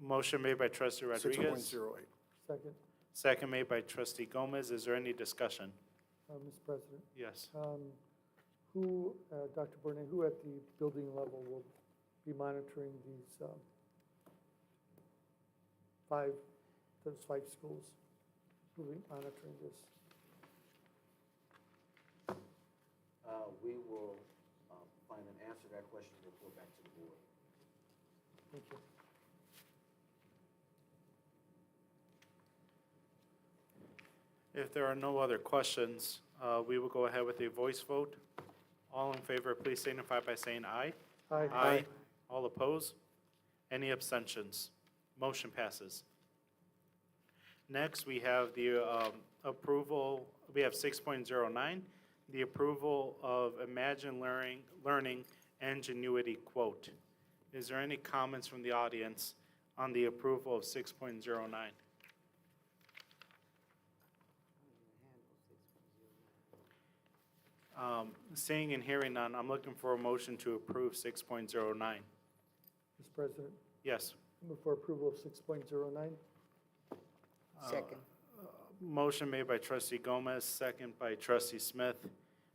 Motion made by trustee Rodriguez. 6.08. Second, Second made by trustee Gomez. Is there any discussion? Mr. President. Yes. Who, Dr. Bournet, who at the building level will be monitoring those 5 schools? Who will be monitoring this? We will find an answer to that question and report back to the board. Thank you. If there are no other questions, we will go ahead with a voice vote. All in favor, please signify by saying aye. Aye. All opposed? Any abstentions? Motion passes. Next, we have the approval, we have 6.09, the approval of Imagine Learning Ingenuity quote. Is there any comments from the audience on the approval of 6.09? Seeing and hearing none, I'm looking for a motion to approve 6.09. Mr. President, Yes. move for approval of 6.09. Second. Motion made by trustee Gomez, second by trustee Smith.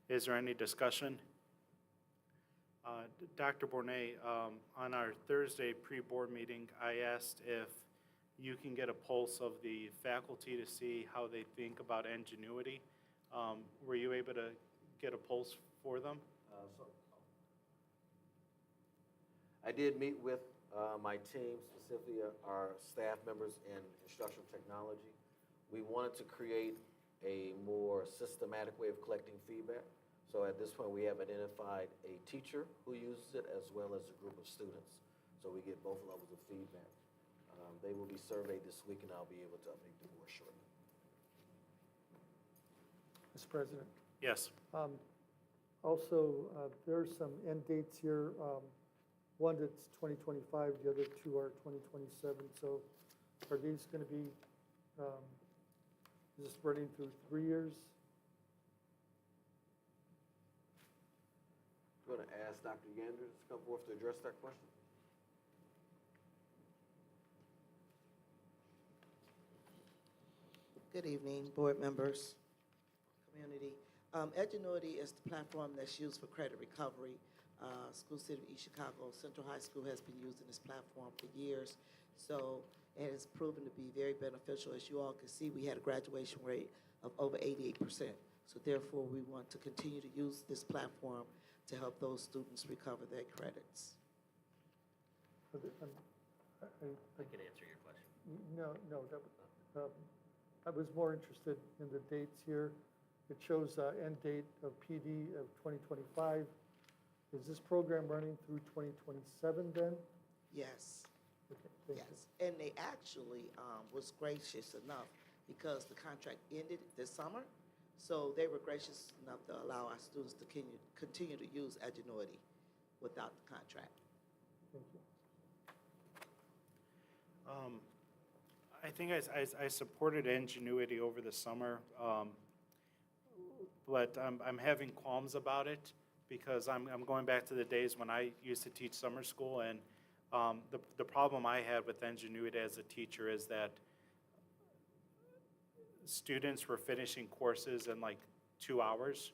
Is there any discussion? Dr. Bournet, on our Thursday pre-board meeting, I asked if you can get a pulse of the faculty to see how they think about ingenuity. Were you able to get a pulse for them? I did meet with my team, specifically our staff members in instructional technology. We wanted to create a more systematic way of collecting feedback. So at this point, we have identified a teacher who uses it as well as a group of students. So we get both levels of feedback. They will be surveyed this week, and I'll be able to update the board shortly. Mr. President. Yes. Also, there are some end dates here. One that's 2025, the other 2 are 2027. So are these going to be, is this running through 3 years? I'm going to ask Dr. Yanders to come forth to address that question. Good evening, board members, community. Edgenuity is the platform that's used for credit recovery. School City of East Chicago Central High School has been using this platform for years. So it has proven to be very beneficial. As you all can see, we had a graduation rate of over 88%. So therefore, we want to continue to use this platform to help those students recover their credits. I can answer your question. No, I was more interested in the dates here. It shows end date of PD of 2025. Is this program running through 2027 then? Yes. Okay, thank you. Yes, and they actually was gracious enough because the contract ended this summer, so they were gracious enough to allow our students to continue to use Edgenuity without the contract. Thank you. I think I supported Ingenuity over the summer, but I'm having qualms about it because I'm going back to the days when I used to teach summer school, and the problem I had with Ingenuity as a teacher is that students were finishing courses in like 2 hours.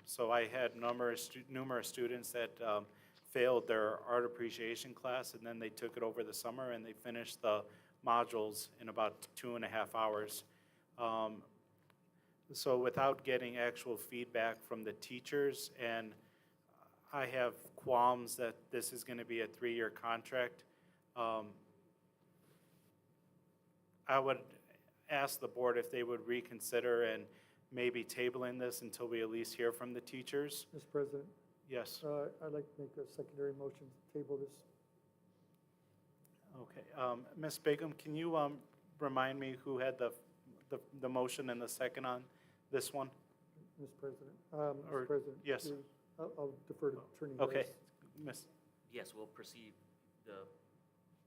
So I had numerous students that failed their art appreciation class, and then they took it over the summer and they finished the modules in about 2.5 hours. So without getting actual feedback from the teachers, and I have qualms that this is going to be a 3-year contract, I would ask the board if they would reconsider and maybe tabling this until we at least hear from the teachers. Mr. President, Yes. I'd like to make a secondary motion to table this. Okay. Ms. Bigum, can you remind me who had the motion and the second on this one? Mr. President. Or- Mr. President. yes. I'll defer to Attorney Okay. Harris. Miss. Yes, we'll proceed. The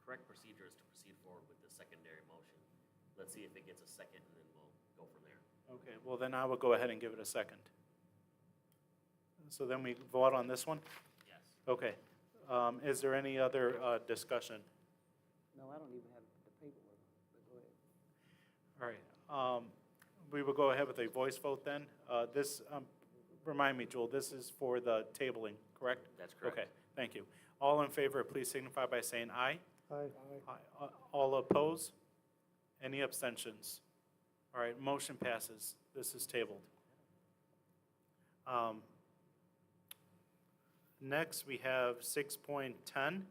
correct procedure is to proceed forward with the secondary motion. Let's see if it gets a second, and then we'll go from there. Okay, well then I will go ahead and give it a second. So then we vote on this one? Yes. Okay. Is there any other discussion? No, I don't even have the paperwork, but go ahead. All right. We will go ahead with a voice vote then. This, remind me, Joel, this is for the tabling, correct? That's correct. Okay, thank you. All in favor, please signify by saying aye. Aye. Aye. All opposed? Any abstentions? All right, motion passes. This is tabled. Next, we have 6.10,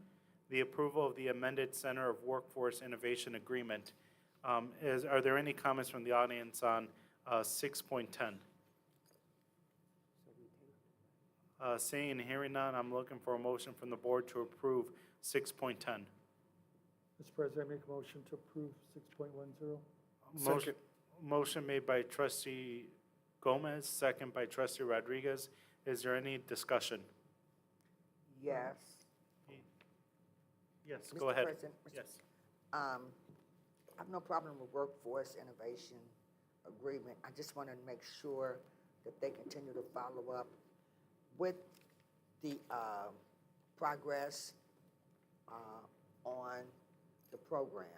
the approval of the amended Center of Workforce Innovation Agreement. Are there any comments from the audience on 6.10? Seeing and hearing none, I'm looking for a motion from the board to approve 6.10. Mr. President, I make a motion to approve 6.10. Motion- Motion made by trustee Gomez, second by trustee Rodriguez. Is there any discussion? Yes. Yes, Mr. go ahead. President, Yes. I have no problem with workforce innovation agreement. I just want to make sure that they continue to follow up with the progress on the program.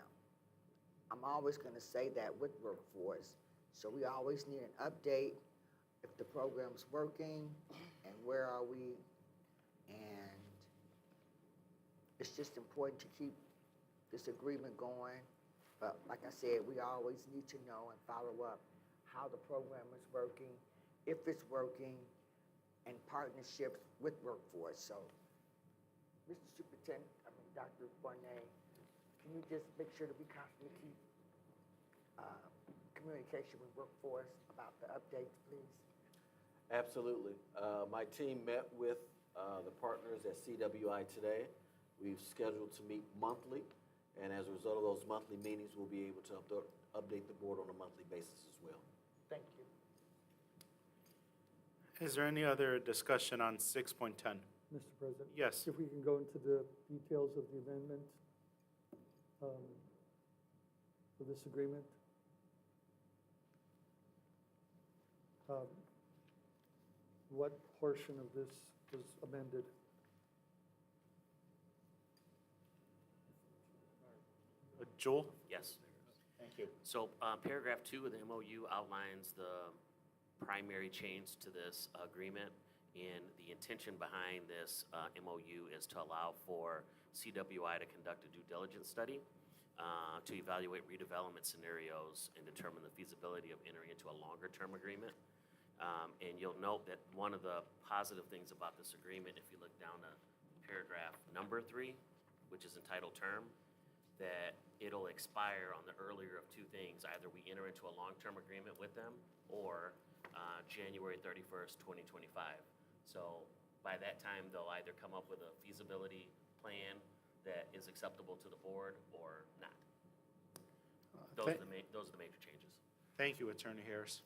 I'm always going to say that with workforce. So we always need an update if the program's working and where are we. And it's just important to keep this agreement going. But like I said, we always need to know and follow up how the program is working, if it's working, and partnerships with workforce. So, Mr. Superintendent, Dr. Barnett, can you just make sure that we constantly keep communication with workforce about the updates, please? Absolutely. My team met with the partners at CWI today. We've scheduled to meet monthly, and as a result of those monthly meetings, we'll be able to update the board on a monthly basis as well. Thank you. Is there any other discussion on 6.10? Mr. President? Yes. If we can go into the details of the amendment for this agreement. What portion of this was amended? Joel? Yes. Thank you. So paragraph 2 of the MOU outlines the primary change to this agreement, and the intention behind this MOU is to allow for CWI to conduct a due diligence study to evaluate redevelopment scenarios and determine the feasibility of entering into a longer-term agreement. And you'll note that one of the positive things about this agreement, if you look down to paragraph number 3, which is entitled Term, that it'll expire on the earlier of two things. Either we enter into a long-term agreement with them or January 31st, 2025. So by that time, they'll either come up with a feasibility plan that is acceptable to the board or not. Those are the major changes. Thank you, Attorney Harris.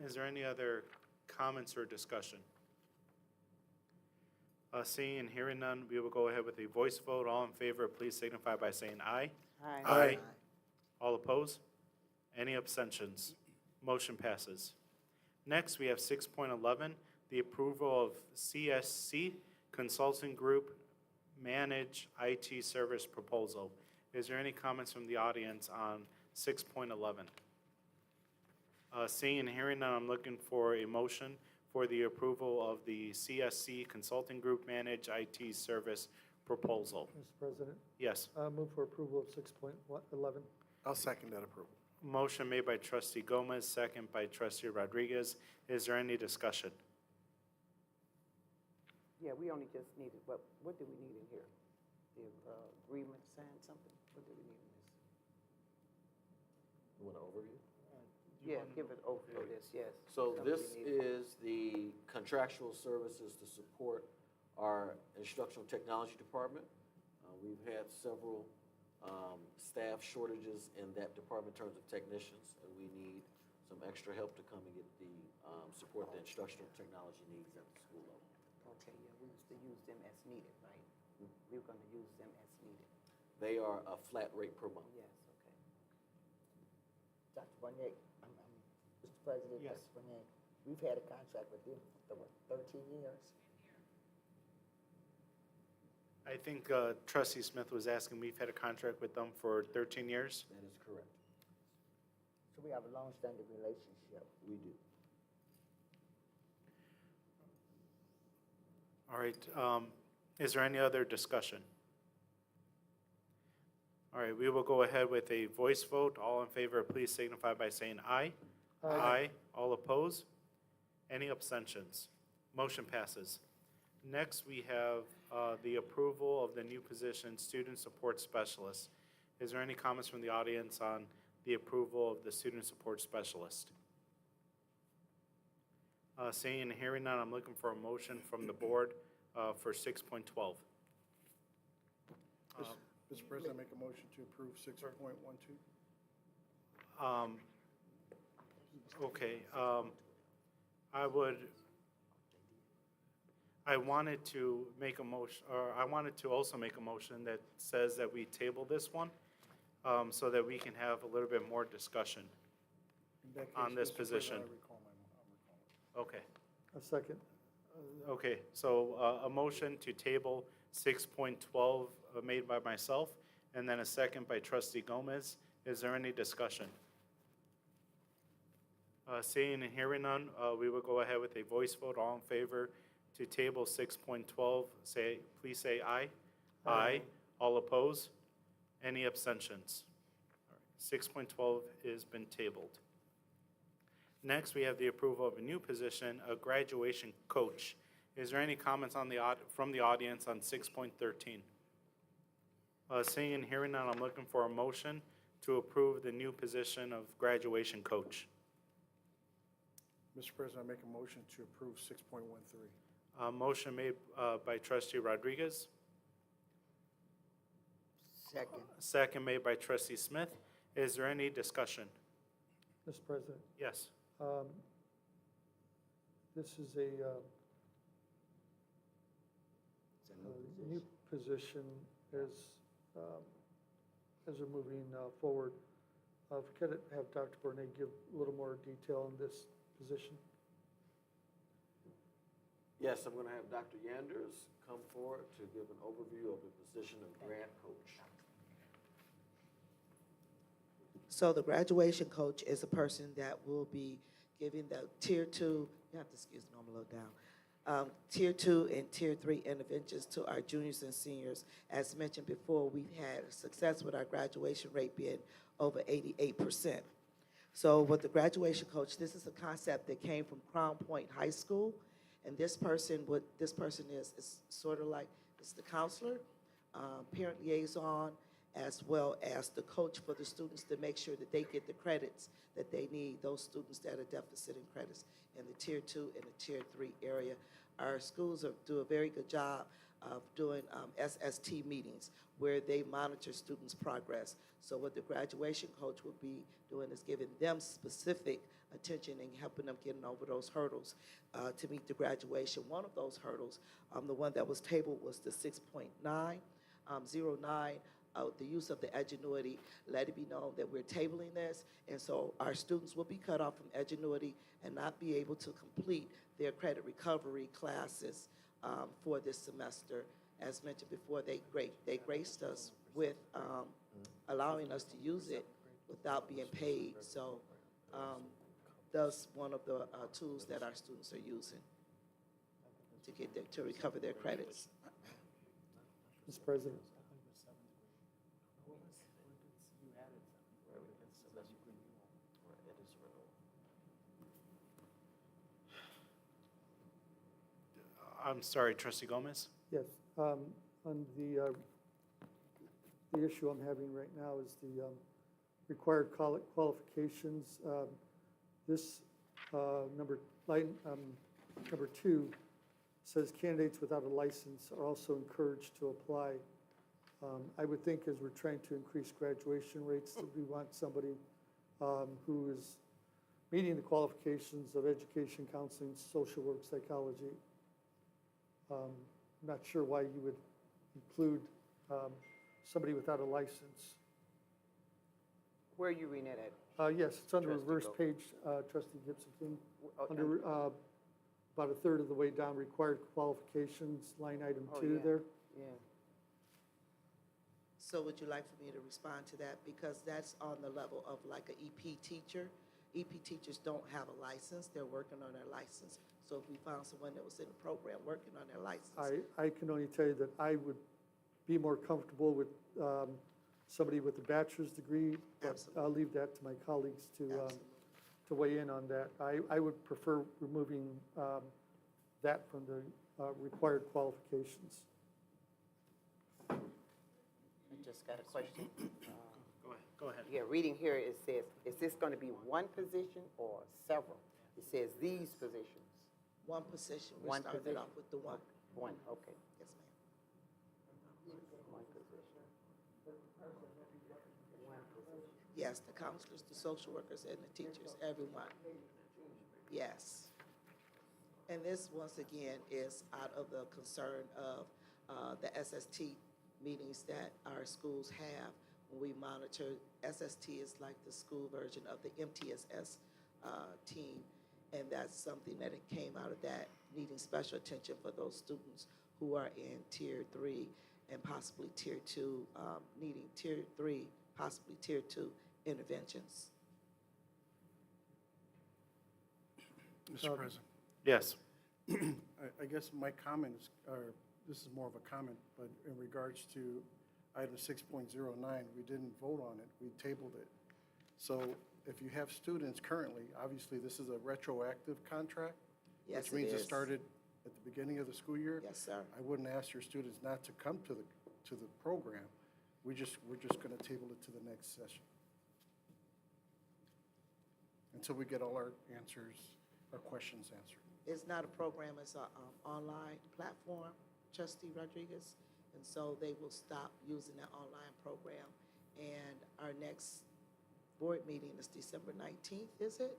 Is there any other comments or discussion? Seeing and hearing none, we will go ahead with a voice vote. All in favor, please signify by saying aye. Aye. All opposed? Any abstentions? Motion passes. Next, we have 6.11, the approval of CSC Consulting Group Manage IT Service Proposal. Is there any comments from the audience on 6.11? Seeing and hearing none, I'm looking for a motion for the approval of the CSC Consulting Group Manage IT Service Proposal. Mr. President? Yes. Move for approval of 6.11. I'll second that approval. Motion made by trustee Gomez, second by trustee Rodriguez. Is there any discussion? Yeah, we only just needed, what do we need in here? The agreement, sign something? What do we need in this? You want an overview? Yeah, give it over for this, yes. So Something this we need. is the contractual services to support our instructional technology department. We've had several staff shortages in that department in terms of technicians, and we need some extra help to come and get the support the instructional technology needs at the school level. Okay, yeah, we used to use them as needed, right? We were gonna use them as needed. They are a flat rate per month. Yes, okay. Dr. Barnett, Mr. President, Yes. Dr. Barnett, we've had a contract with them for what, 13 years? I think Trustee Smith was asking, we've had a contract with them for 13 years. That is correct. So we have a long-standing relationship. We do. All right, is there any other discussion? All right, we will go ahead with a voice vote. All in favor, please signify by saying aye. Aye. All opposed? Any abstentions? Motion passes. Next, we have the approval of the new position, Student Support Specialist. Is there any comments from the audience on the approval of the Student Support Specialist? Seeing and hearing none, I'm looking for a motion from the board for 6.12. Mr. President, I make a motion to approve 6.12. Okay, I wanted to make a motion, or I wanted to also make a motion that says that we table this one, so that we can have a little bit more discussion. In that On case, this Mr. President, position. I'll recall it. Okay, A second. okay, so a motion to table 6.12 made by myself, and then a second by Trustee Gomez. Is there any discussion? Seeing and hearing none, we will go ahead with a voice vote. All in favor to table 6.12, please say aye. Aye. All opposed? Any abstentions? All right, 6.12 has been tabled. Next, we have the approval of a new position, a graduation coach. Is there any comments on from the audience on 6.13? Seeing and hearing none, I'm looking for a motion to approve the new position of graduation coach. Mr. President, I make a motion to approve 6.13. Motion made by Trustee Rodriguez, Second. second made by Trustee Smith. Is there any discussion? Mr. President, Yes. this is a new position as we're moving forward. Could I have Dr. Bournet give a little more detail on this position? Yes, I'm going to have Dr. Yanders come forward to give an overview of the position of grad coach. So the graduation coach is a person that will be giving the tier 2, you have to excuse me, I'm a little down. Tier 2 and tier 3 interventions to our juniors and seniors. As mentioned before, we've had success with our graduation rate being over 88%. So with the graduation coach, this is a concept that came from Crown Point High School. And this person is sort of like, it's the counselor, parent liaison, as well as the coach for the students to make sure that they get the credits that they need, those students that are deficit in credits in the tier 2 and the tier 3 area. Our schools do a very good job of doing SST meetings where they monitor students' progress. So what the graduation coach will be doing is giving them specific attention and helping them getting over those hurdles to meet the graduation. One of those hurdles, the one that was tabled, was the 6.9, 09, the use of the Edgenuity. Let it be known that we're tabling this, and so our students will be cut off from Edgenuity and not be able to complete their credit recovery classes for this semester. As mentioned before, they graced us with allowing us to use it without being paid. So that's one of the tools that our students are using to recover their credits. Mr. President, I'm sorry, Trustee Gomez? yes. On the issue I'm having right now is the required qualifications. This number 2 says candidates without a license are also encouraged to apply. I would think as we're trying to increase graduation rates that we want somebody who is meeting the qualifications of education, counseling, social work, psychology. I'm not sure why you would include somebody without a license. Where are you reading it at? Yes, it's on the Trustee reverse Go. page, Trustee Gibson King. Under about a third of the way down, required qualifications, line item 2 yeah. there. Yeah. So would you like for me to respond to that? Because that's on the level of like an EP teacher. EP teachers don't have a license, they're working on their license. So if we found someone that was in the program working on their license. I can only tell you that I would be more comfortable with somebody with a bachelor's degree, but Absolutely. I'll leave that to my colleagues Absolutely. to weigh in on that. I would prefer removing that from the required qualifications. I just got a question. Go ahead. Yeah, reading here, it says, is this going to be one position or several? It says these positions. One position, we're One starting position. off with the one. One, okay. Yes, ma'am. One position. Yes, the counselors, the social workers, and the teachers, everyone. Yes. And this, once again, is out of the concern of the SST meetings that our schools have when we monitor. SST is like the school version of the MTSS team, and that's something that it came out of that, needing special attention for those students who are in Tier 3 and possibly Tier 2, needing Tier 3, possibly Tier 2 interventions. Mr. President, Yes. I guess my comments are, this is more of a comment, but in regards to item 6.09, we didn't vote on it, we tabled it. So if you have students currently, obviously this is a retroactive contract, Yes, which means it it is. started at the beginning of the school year. Yes, sir. I wouldn't ask your students not to come to the program. We're just going to table it to the next session until we get all our answers, our questions answered. It's not a program, it's an online platform, Trustee Rodriguez. And so they will stop using that online program. And our next board meeting is December 19th, is it?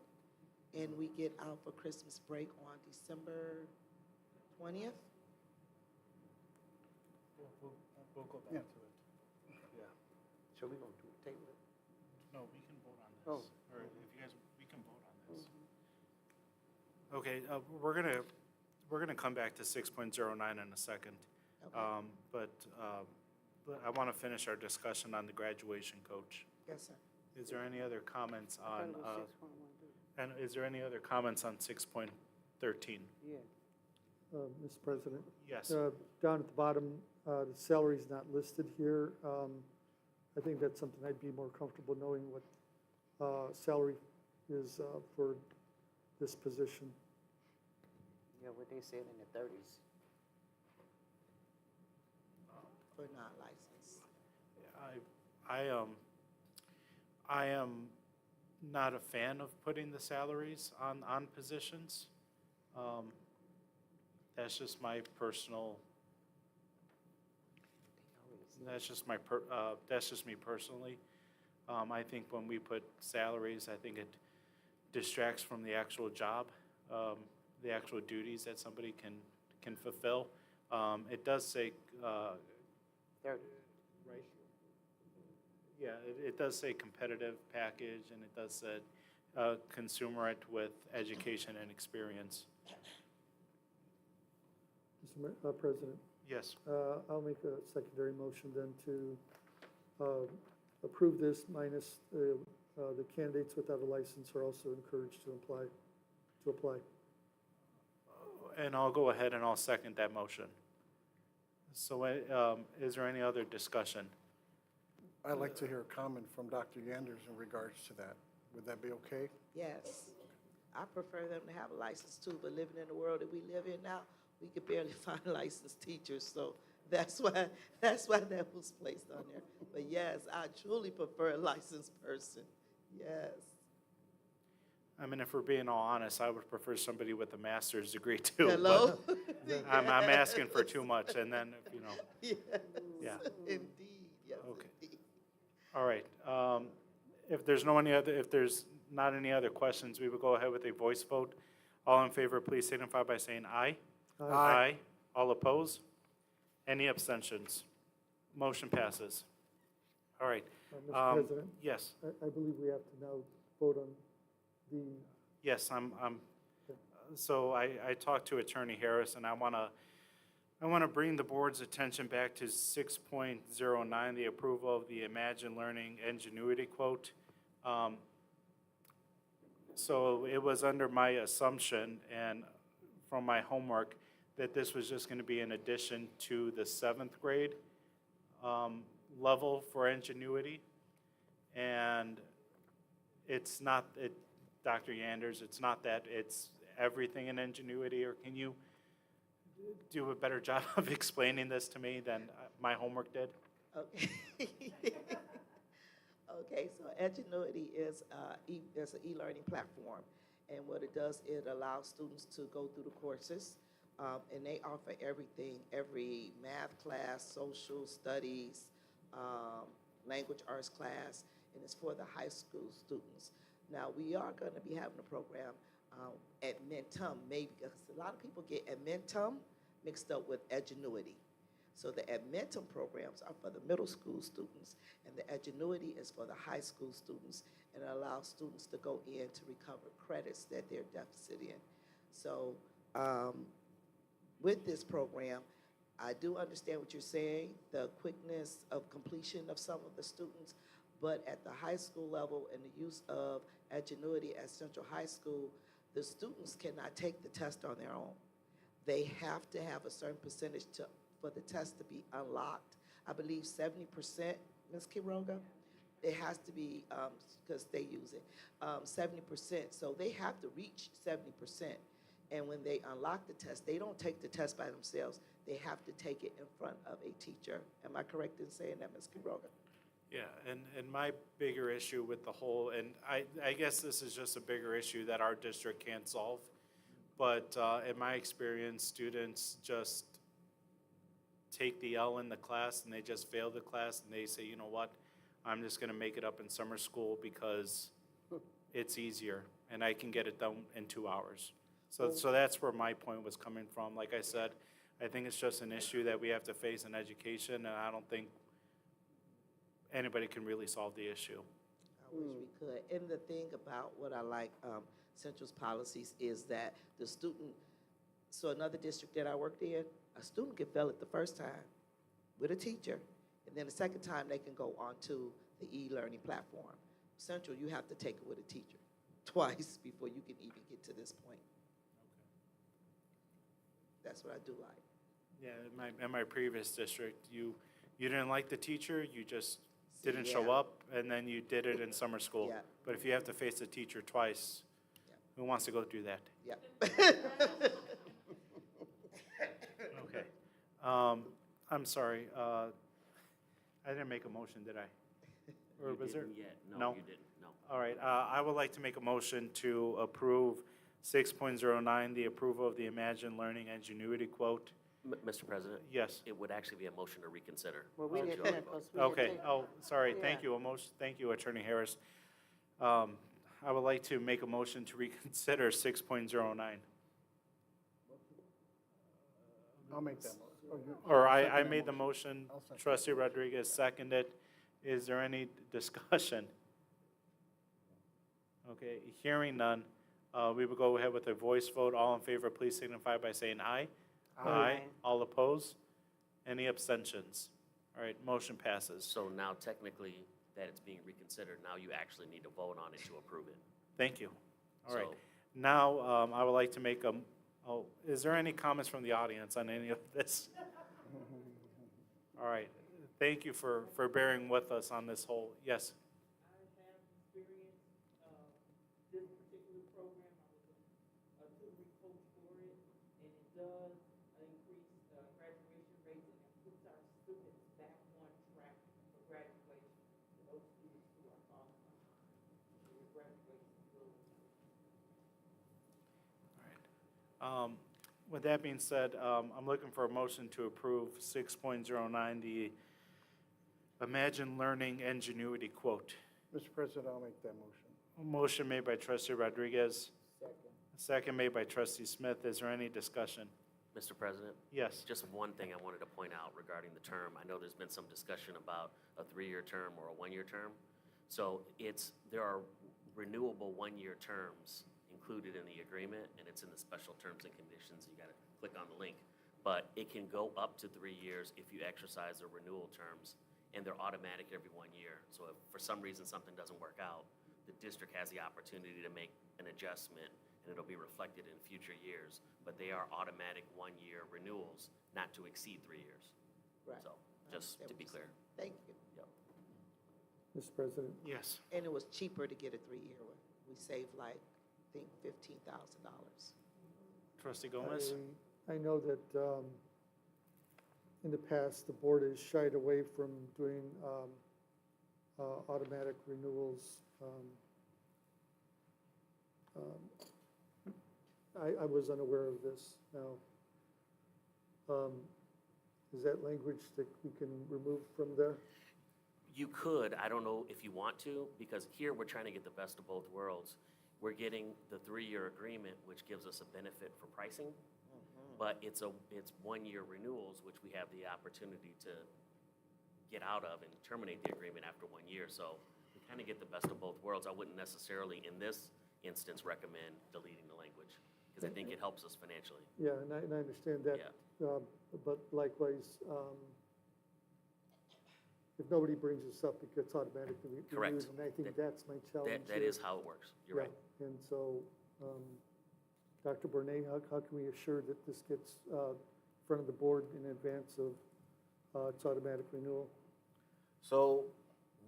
And we get out for Christmas break on December 20th? We'll go Yeah. back to it. Yeah. So we're going to table it? No, we can vote on this. Oh. Or if you guys, we can vote on this. Okay, we're gonna come back to 6.09 in a second. Okay. But I want to finish our discussion on the graduation coach. Yes, sir. Is there any other comments I thought on, it was 6.12. and is there any other comments on 6.13? Yeah. Mr. President? Yes. Down at the bottom, the salary's not listed here. I think that's something I'd be more comfortable knowing what salary is for this position. Yeah, what they said in the 30s. For non-licensed. I am not a fan of putting the salaries on positions. That's just my personal, that's just me personally. I think when we put salaries, I think it distracts from the actual job, the actual duties that somebody can fulfill. It does say, 30. right? Yeah, it does say competitive package, and it does say consumerate with education and experience. Mr. President? Yes. I'll make a secondary motion then to approve this minus the candidates without a license are also encouraged to apply. And I'll go ahead and I'll second that motion. So is there any other discussion? I'd like to hear a comment from Dr. Yanders in regards to that. Would that be okay? Yes. I prefer them to have a license too, but living in the world that we live in now, we could barely find licensed teachers, so that's why that was placed on there. But yes, I truly prefer a licensed person, yes. I mean, if we're being all honest, I would prefer somebody with a master's degree too. Hello? but I'm asking for too much, and then, Yes, Yeah. indeed, yes, Okay. indeed. All right. If there's not any other questions, we will go ahead with a voice vote. All in favor, please signify by saying aye. Aye. All opposed? Any abstentions? Motion passes. All right. Mr. President? Yes, I believe we have to now vote on the, yes, so I talked to Attorney Harris, and I want to I want to bring the board's attention back to 6.09, the approval of the Imagine Learning Ingenuity quote. So it was under my assumption and from my homework that this was just going to be in addition to the 7th grade level for Ingenuity. And it's not, Dr. Yanders, it's not that, it's everything in Ingenuity, or can you do a better job of explaining this to me than my homework did? Okay. Okay, so Edgenuity is an e-learning platform, and what it does, it allows students to go through the courses, and they offer everything, every math class, social studies, language arts class, and it's for the high school students. Now, we are going to be having a program at Mentum, maybe, because a lot of people get Mentum mixed up with Edgenuity. So the Admentum programs are for the middle school students, and the Edgenuity is for the high school students, and it allows students to go in to recover credits that they're deficit in. So with this program, I do understand what you're saying, the quickness of completion of some of the students, but at the high school level and the use of Edgenuity at Central High School, the students cannot take the test on their own. They have to have a certain percentage for the test to be unlocked. I believe 70%, Ms. Quiroga? It has to be, because they use it, 70%. So they have to reach 70%. And when they unlock the test, they don't take the test by themselves. They have to take it in front of a teacher. Am I correct in saying that, Ms. Quiroga? Yeah, and my bigger issue with the whole, and I guess this is just a bigger issue that our district can't solve, but in my experience, students just take the L in the class and they just fail the class and they say, you know what, I'm just gonna make it up in summer school because it's easier and I can get it done in 2 hours. So that's where my point was coming from. Like I said, I think it's just an issue that we have to face in education, and I don't think anybody can really solve the issue. I wish we could. And the thing about what I like Central's policies is that the student, so another district that I worked in, a student can fail it the first time with a teacher, and then the second time they can go on to the e-learning platform. Central, you have to take it with a teacher twice before you can even get to this point. That's what I do like. Yeah, in my previous district, you didn't like the teacher, you just didn't Yeah. show up, and then you did it in summer school. Yeah. But if you have to face the teacher twice, Yeah. who wants to go do that? Yeah. Okay. I'm sorry, I didn't make a motion, did I? Or You was there? didn't yet. No, No? you didn't, no. All right, I would like to make a motion to approve 6.09, the approval of the Imagine Learning Ingenuity quote. Mr. President? Yes. It would actually be a motion to reconsider. Well, we since didn't, you already because voted. we didn't Okay, take- oh, sorry, Yeah. thank you, thank you, Attorney Harris. I would like to make a motion to reconsider 6.09. I'll make that motion. Or I'll second I that made the motion, I'll second. trustee Rodriguez seconded. Is there any discussion? Okay, hearing none, we will go ahead with a voice vote. All in favor, please signify by saying aye. Aye. All opposed? Any abstentions? All right, motion passes. So now technically that it's being reconsidered, now you actually need to vote on it to approve it. Thank you. All right, So- now, I would like to make is there any comments from the audience on any of this? All right, thank you for bearing with us on this whole, yes? I have experience, this particular program, I was a tutoring coach for it, and it does increase graduation rates and it puts our students back on track for graduation. For those students who are falling behind, your graduation will. With that being said, I'm looking for a motion to approve 6.09, the Imagine Learning Ingenuity quote. Mr. President, I'll make that motion. Motion made by trustee Rodriguez, Second. second made by trustee Smith. Is there any discussion? Mr. President? Yes. Just one thing I wanted to point out regarding the term. I know there's been some discussion about a 3-year term or a 1-year term. So there are renewable 1-year terms included in the agreement, and it's in the special terms and conditions. You got to click on the link. but it can go up to 3 years if you exercise the renewal terms, and they're automatic every 1 year. So if for some reason something doesn't work out, the district has the opportunity to make an adjustment, and it'll be reflected in future years. But they are automatic 1-year renewals, not to exceed 3 years. Right. So, just to be clear. Thank you. Yep. Mr. President? Yes. And it was cheaper to get a 3-year one. We saved like, I think, $15,000. Trustee Gomez? I know that in the past, the board has shied away from doing automatic renewals. I was unaware of this. Now, is that language that we can remove from there? You could, I don't know if you want to, because here we're trying to get the best of both worlds. We're getting the 3-year agreement, which gives us a benefit for pricing, but it's 1-year renewals, which we have the opportunity to get out of and terminate the agreement after 1 year. So we kind of get the best of both worlds. I wouldn't necessarily, in this instance, recommend deleting the language, because I think it helps us financially. Yeah, and I understand that. Yeah. But likewise, if nobody brings this up, it gets automatically renewed. Correct. And I think that's my challenge. That is how it works. You're right. Yeah, and so, Dr. Bournet, how can we assure that this gets in front of the board in advance of its automatic renewal? So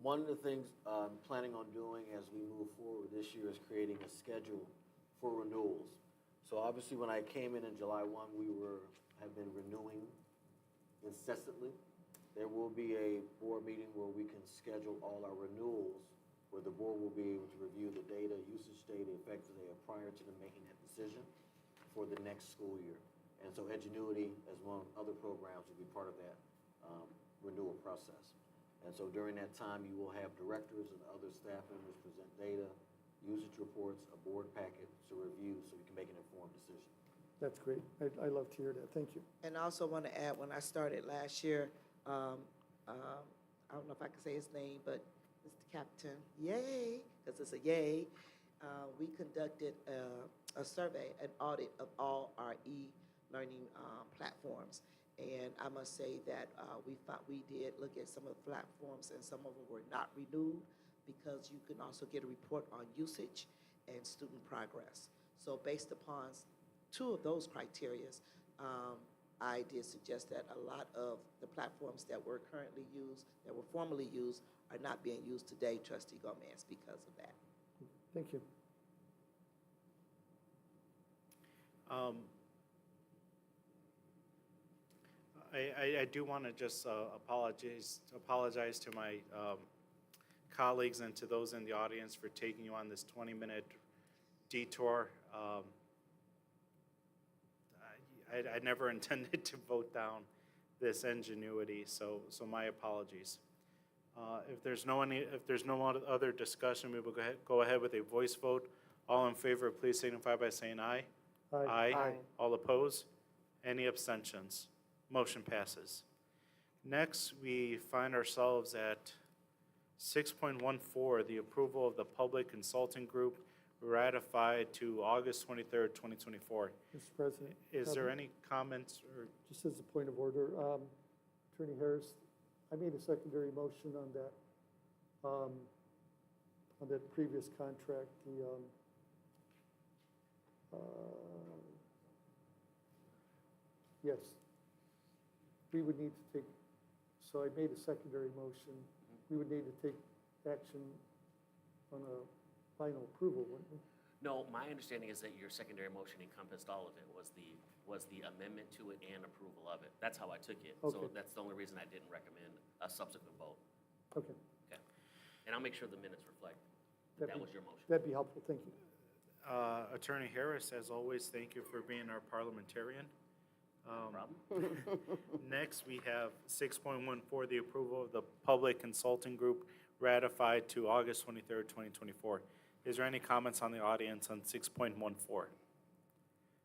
one of the things I'm planning on doing as we move forward this year is creating a schedule for renewals. So obviously, when I came in July 1, we have been renewing incessantly. There will be a board meeting where we can schedule all our renewals, where the board will be able to review the data, usage data, effective data prior to them making that decision for the next school year. And so Edgenuity, as one of other programs, will be part of that renewal process. And so during that time, you will have directors and other staff members present data, usage reports, a board packet to review so we can make an informed decision. That's great. I love to hear that. Thank you. And I also want to add, when I started last year, I don't know if I can say his name, but Mr. Captain, yay, because it's a yay, we conducted a survey, an audit of all our e-learning platforms. And I must say that we did look at some of the platforms, and some of them were not renewed, because you can also get a report on usage and student progress. So based upon 2 of those criteria, I did suggest that a lot of the platforms that were currently used, that were formerly used, are not being used today, Trustee Gomez, because of that. Thank you. I do want to just apologize to my colleagues and to those in the audience for taking you on this 20-minute detour. I never intended to vote down this ingenuity, so my apologies. If there's no other discussion, we will go ahead with a voice vote. All in favor, please signify by saying aye. Aye. Aye. All opposed? Any abstentions? Motion passes. Next, we find ourselves at 6.14, the approval of the public consulting group ratified to August 23rd, 2024. Mr. President. Is there any comments or? Just as a point of order, Attorney Harris, I made a secondary motion on that previous contract, yes. We would need to take, so I made a secondary motion. We would need to take action on a final approval, wouldn't we? No, my understanding is that your secondary motion encompassed all of it, was the amendment to it and approval of it. That's how I took it. So Okay. that's the only reason I didn't recommend a subsequent vote. Okay. Okay. And I'll make sure the minutes reflect that was your motion. That'd be helpful, thank you. Attorney Harris, as always, thank you for being our parliamentarian. No problem. Next, we have 6.14, the approval of the public consulting group ratified to August 23rd, 2024. Is there any comments on the audience on 6.14?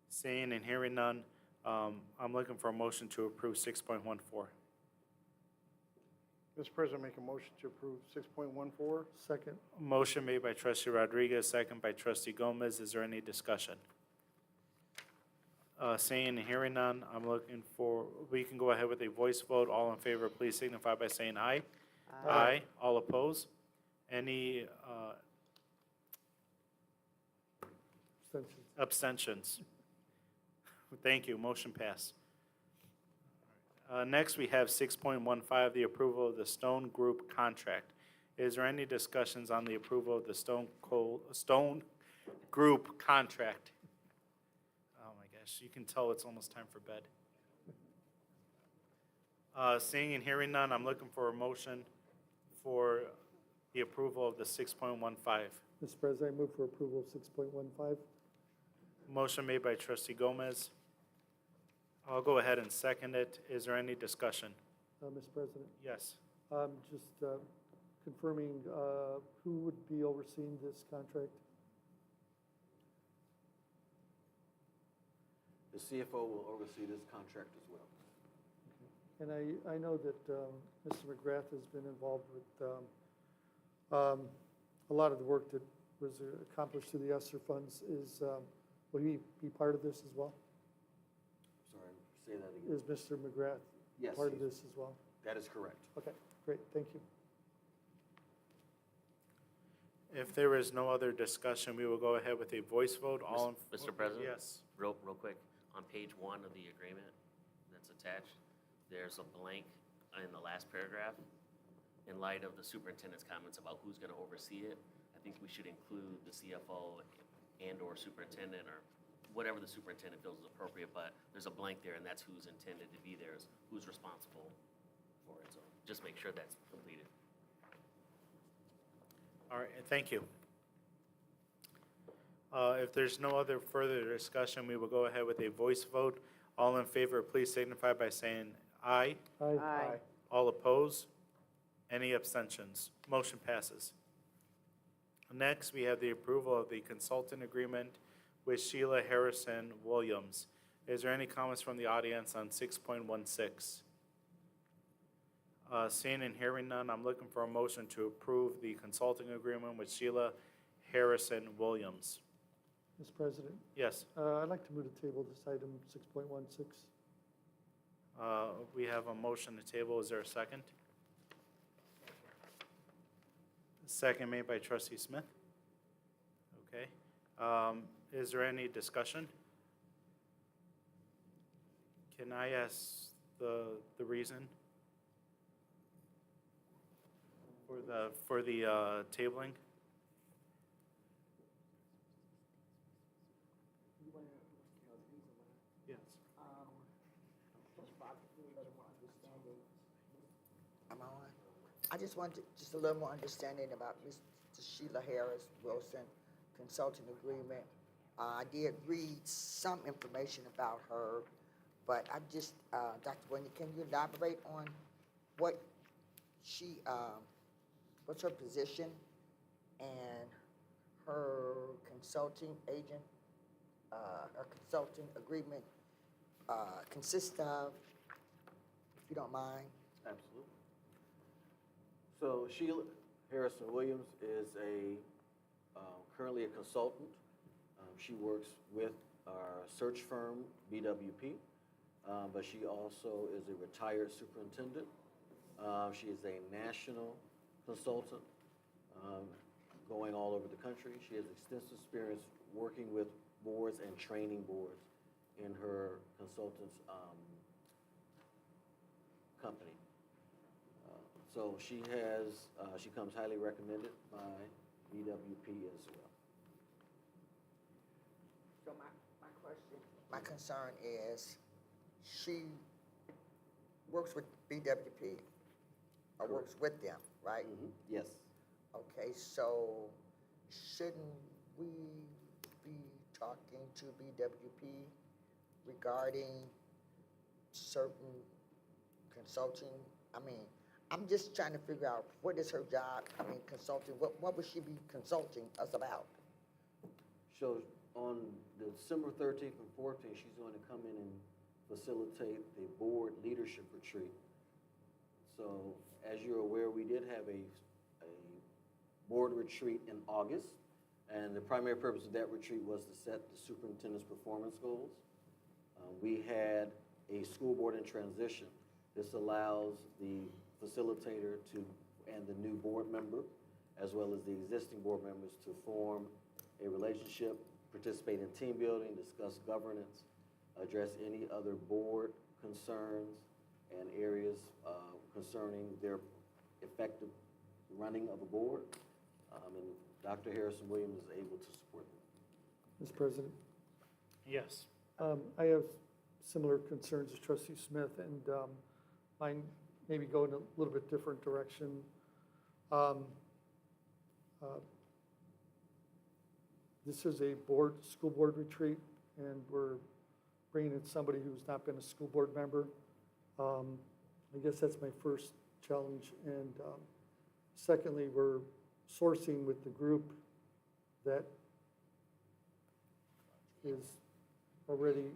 Seeing and hearing none, I'm looking for a motion to approve 6.14. Mr. President, make a motion to approve 6.14. Second. Motion made by Trustee Rodriguez, second by Trustee Gomez. Is there any discussion? Seeing and hearing none, I'm looking for, we can go ahead with a voice vote. All in favor, please signify by saying aye. Aye. All opposed? Any Abstentions. abstentions? Thank you, motion passed. Next, we have 6.15, the approval of the Stone Group contract. Is there any discussions on the approval of the Stone Group contract? Oh my gosh, you can tell it's almost time for bed. Seeing and hearing none, I'm looking for a motion for the approval of the 6.15. Mr. President, I move for approval of 6.15. Motion made by trustee Gomez. I'll go ahead and second it. Is there any discussion? Mr. President, Yes. just confirming who would be overseeing this contract? The CFO will oversee this contract as well. And I know that Mr. McGrath has been involved with a lot of the work that was accomplished through the ESSER funds. Will he be part of this as well? Sorry, say that again. Is Mr. McGrath Yes, part of he's- this as well? That is correct. Okay, great, thank you. If there is no other discussion, we will go ahead with a voice vote. All in. Mr. President? Yes. Real quick, on page 1 of the agreement that's attached, there's a blank in the last paragraph. In light of the superintendent's comments about who's going to oversee it, I think we should include the CFO and/or superintendent, or whatever the superintendent feels is appropriate, but there's a blank there, and that's who's intended to be there, is who's responsible for it. So just make sure that's completed. All right, thank you. If there's no other further discussion, we will go ahead with a voice vote. All in favor, please signify by saying aye. Aye. All opposed? Any abstentions? Motion passes. Next, we have the approval of the consultant agreement with Sheila Harrison Williams. Is there any comments from the audience on 6.16? Seeing and hearing none, I'm looking for a motion to approve the consulting agreement with Sheila Harrison Williams. Mr. President, Yes, I'd like to move to table this item 6.16. we have a motion to table. Is there a second? Second made by trustee Smith. Okay. Is there any discussion? Can I ask the reason for the tabling? Yes. I'm on. I just wanted just a little more understanding about Ms. Sheila Harris Wilson consulting agreement. I did read some information about her, but I just, Dr. Wendy, can you elaborate on what she, what's her position and her consulting agent, her consulting agreement consists of, if you don't mind? Absolutely. So Sheila Harrison Williams is currently a consultant. She works with our search firm, BWP, but she also is a retired superintendent. She is a national consultant going all over the country. She has extensive experience working with boards and training boards in her consultant's company. So she comes highly recommended by BWP as well. So my question, my concern is, she works with BWP, or works with them, right? Yes. Okay, so shouldn't we be talking to BWP regarding certain consulting? I'm just trying to figure out what is her job, consulting, what would she be consulting us about? So on December 13th and 14th, she's going to come in and facilitate the board leadership retreat. So as you're aware, we did have a board retreat in August, and the primary purpose of that retreat was to set the superintendent's performance goals. We had a school board in transition. This allows the facilitator to, and the new board member, as well as the existing board members, to form a relationship, participate in team building, discuss governance, address any other board concerns and areas concerning their effective running of a board. And Dr. Harrison Williams is able to support them. Mr. President, Yes. I have similar concerns as Trustee Smith, and mine maybe go in a little bit different direction. This is a school board retreat, and we're bringing in somebody who's not been a school board member. I guess that's my first challenge. And secondly, we're sourcing with the group that is already,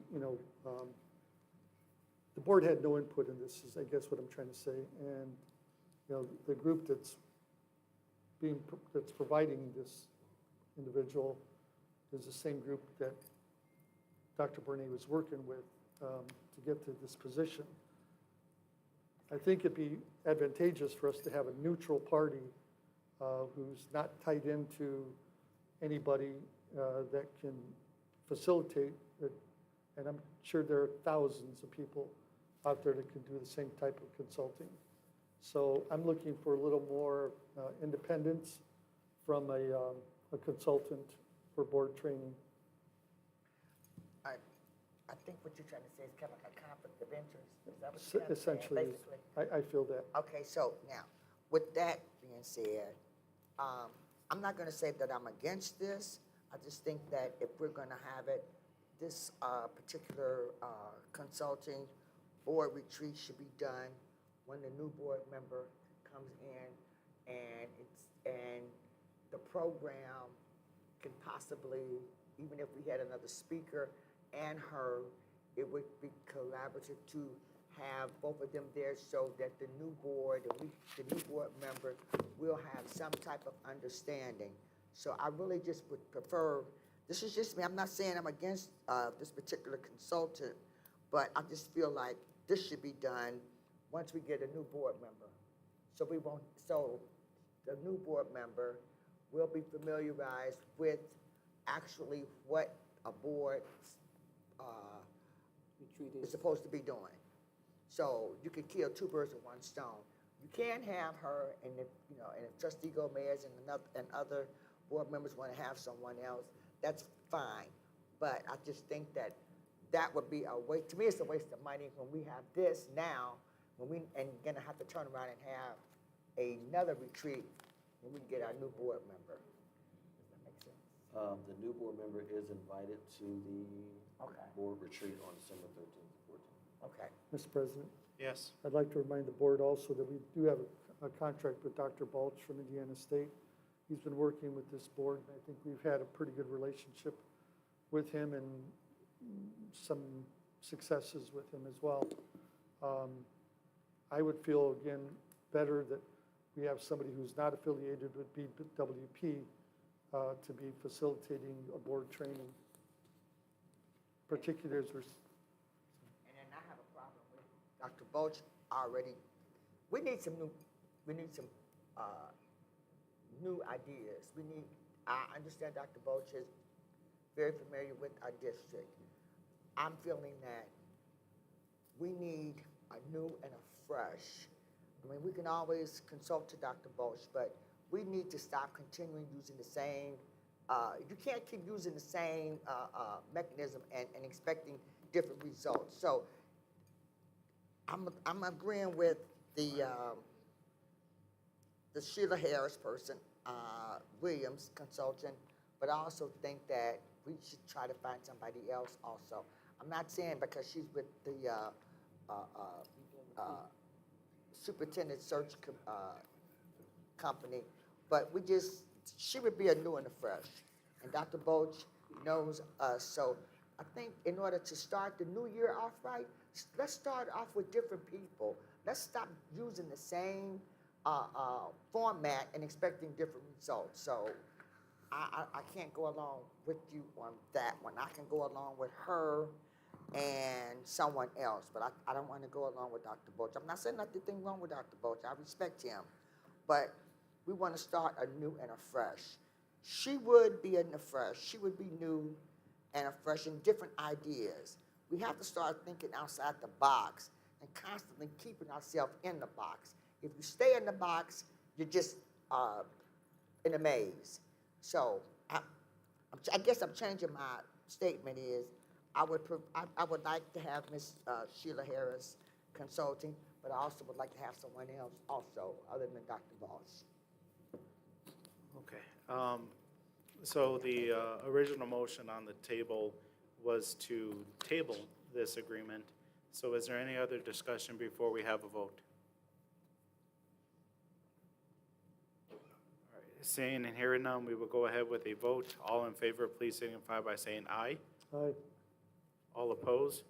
the board had no input in this, is I guess what I'm trying to say. And, the group that's providing this individual is the same group that Dr. Bernay was working with to get to this position. I think it'd be advantageous for us to have a neutral party who's not tied into anybody that can facilitate it. And I'm sure there are thousands of people out there that can do the same type of consulting. So I'm looking for a little more independence from a consultant for board training. I think what you're trying to say is kind of like a conflict of interest. Is that what you're trying to say, Essentially, basically? I feel that. Okay, so now, with that being said, I'm not going to say that I'm against this. I just think that if we're going to have it, this particular consulting board retreat should be done when the new board member comes in, and the program can possibly, even if we had another speaker and her, it would be collaborative to have both of them there so that the new board, the new board member will have some type of understanding. So I really just would prefer, this is just me, I'm not saying I'm against this particular consultant, but I just feel like this should be done once we get a new board member. So the new board member will be familiarized with actually what a board is supposed to be doing. So you can kill two birds with one stone. You can have her, and if Trustee Gomez and other board members want to have someone else, that's fine. But I just think that would be a waste. To me, it's a waste of money when we have this now, and gonna have to turn around and have another retreat when we get our new board member. Does that make sense? The new board member is invited to the board retreat on December 13th and 14th. Okay. Mr. President, Yes. I'd like to remind the board also that we do have a contract with Dr. Balch from Indiana State. He's been working with this board, and I think we've had a pretty good relationship with him and some successes with him as well. I would feel, again, better that we have somebody who's not affiliated with BWP to be facilitating a board training, particularly as we're. And then I have a problem with Dr. Balch already. We need some new ideas. I understand Dr. Balch is very familiar with our district. I'm feeling that we need a new and a fresh. I mean, we can always consult to Dr. Balch, but we need to stop continuing using the same, you can't keep using the same mechanism and expecting different results. So I'm agreeing with the Sheila Harris person, Williams consultant, but I also think that we should try to find somebody else also. I'm not saying because she's with the superintendent search company, but she would be a new and a fresh. And Dr. Balch knows us, so I think in order to start the new year off right, let's start off with different people. Let's stop using the same format and expecting different results. So I can't go along with you on that one. I can go along with her and someone else, but I don't want to go along with Dr. Boach. I'm not saying nothing wrong with Dr. Boach. I respect him, but we want to start anew and afresh. She would be in the fresh. She would be new and afresh and different ideas. We have to start thinking outside the box and constantly keeping ourselves in the box. If you stay in the box, you're just in a maze. So I guess I'm changing my statement is I would like to have Ms. Sheila Harris consulting, but I also would like to have someone else also other than Dr. Bosch. Okay. So the original motion on the table was to table this agreement. So is there any other discussion before we have a vote? All right. Seeing and hearing none, we will go ahead with a vote. All in favor, please signify by saying aye. Aye. All opposed?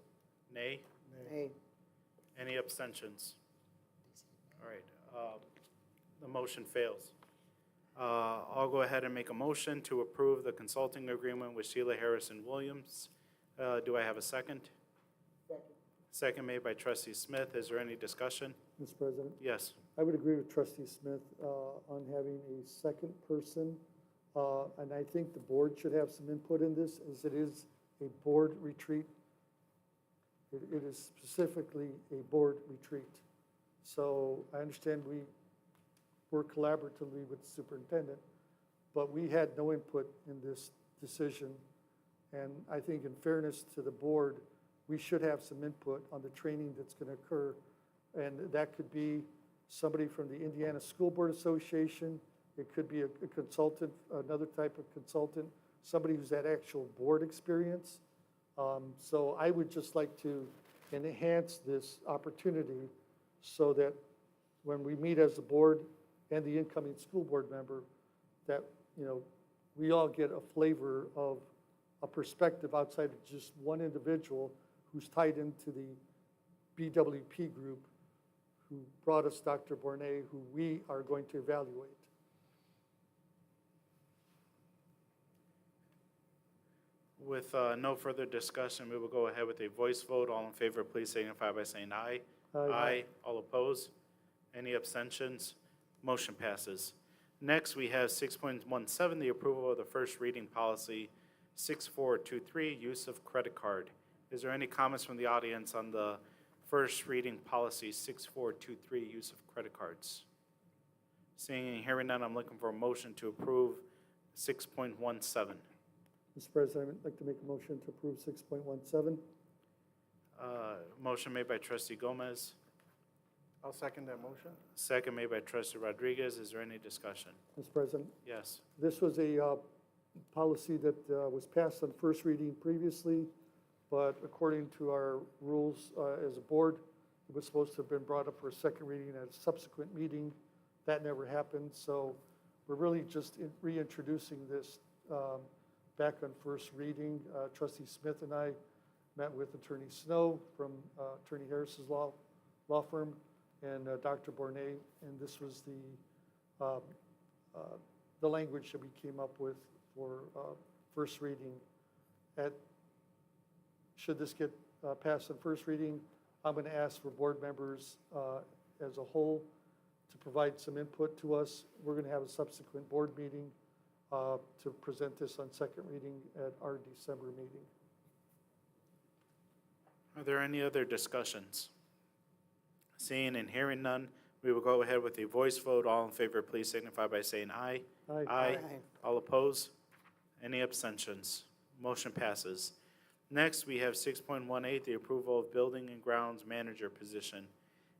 Nay? Hey, Any abstentions? All right. The motion fails. I'll go ahead and make a motion to approve the consulting agreement with Sheila Harrison Williams. Do I have a second? Second made by Trustee Smith. Is there any discussion? Mr. President, Yes. I would agree with Trustee Smith on having a second person, and I think the board should have some input in this, as it is a board retreat. It is specifically a board retreat. So I understand we work collaboratively with the superintendent, but we had no input in this decision. And I think in fairness to the board, we should have some input on the training that's going to occur. And that could be somebody from the Indiana School Board Association. It could be a consultant, another type of consultant, somebody who's had actual board experience. So I would just like to enhance this opportunity so that when we meet as a board and the incoming school board member, that, you know, we all get a flavor of a perspective outside of just one individual who's tied into the BWP group who brought us Dr. Bornay, who we are going to evaluate. With no further discussion, we will go ahead with a voice vote. All in favor, please signify by saying aye. Aye. All opposed? Any abstentions? Motion passes. Next, we have 6.17, the approval of the first reading policy 6423, use of credit card. Is there any comments from the audience on the first reading policy 6423, use of credit cards? Seeing and hearing none, I'm looking for a motion to approve 6.17. Mr. President, I'd like to make a motion to approve 6.17. Motion made by Trustee Gomez, I'll second that motion. second made by Trustee Rodriguez. Is there any discussion? Mr. President, Yes. this was a policy that was passed on first reading previously, but according to our rules as a board, it was supposed to have been brought up for a second reading at a subsequent meeting. That never happened, so we're really just reintroducing this back on first reading. Trustee Smith and I met with Attorney Snow from Attorney Harris's law firm and Dr. Bornay, and this was the language that we came up with for first reading. Should this get passed on first reading, I'm going to ask for board members as a whole to provide some input to us. We're going to have a subsequent board meeting to present this on second reading at our December meeting. Are there any other discussions? Seeing and hearing none, we will go ahead with a voice vote. All in favor, please signify by saying aye. Aye. Aye. All opposed? Any abstentions? Motion passes. Next, we have 6.18, the approval of building and grounds manager position.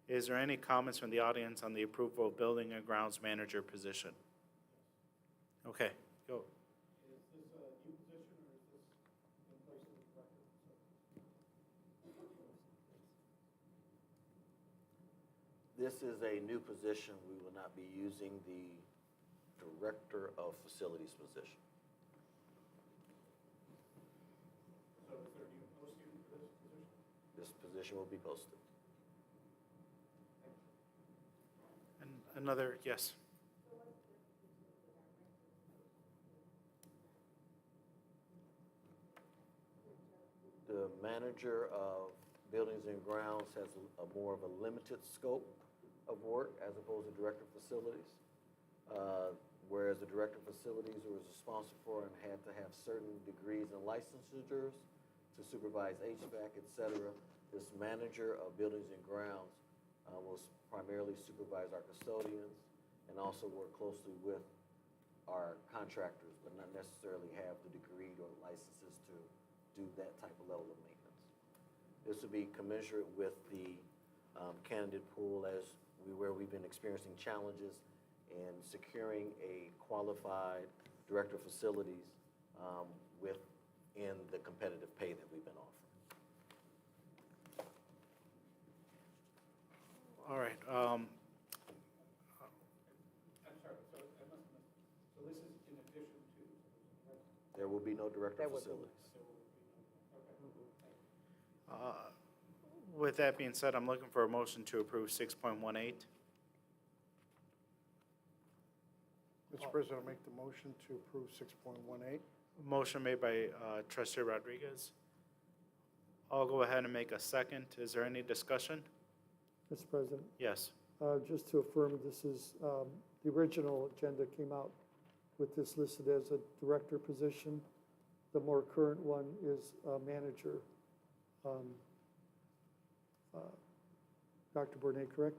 Is there any comments from the audience on the approval of building and grounds manager position? Okay, go. Is this a new position or is this in place of the director? This is a new position. We will not be using the Director of Facilities position. So is there a new posting for this position? This position will be posted. And another, yes. The the manager of buildings and grounds has a more of a limited scope of work as opposed to director of facilities. Whereas the director of facilities was responsible for and had to have certain degrees and licensures to supervise HVAC, et cetera. This manager of buildings and grounds will primarily supervise our custodians and also work closely with our contractors, but not necessarily have the degree or licenses to do that type of level of maintenance. This would be commensurate with the candidate pool where we've been experiencing challenges in securing a qualified director of facilities within the competitive pay that we've been offering. All right. I'm sorry, so I must have missed. So this is in addition to, right? There will be no director There of will be. facilities. With that being said, I'm looking for a motion to approve 6.18. Mr. President, I'll make the motion to approve 6.18. Motion made by Trustee Rodriguez. I'll go ahead and make a second. Is there any discussion? Mr. President, Yes. just to affirm, this is, the original agenda came out with this listed as a director position. The more current one is a manager. Dr. Bournet, correct?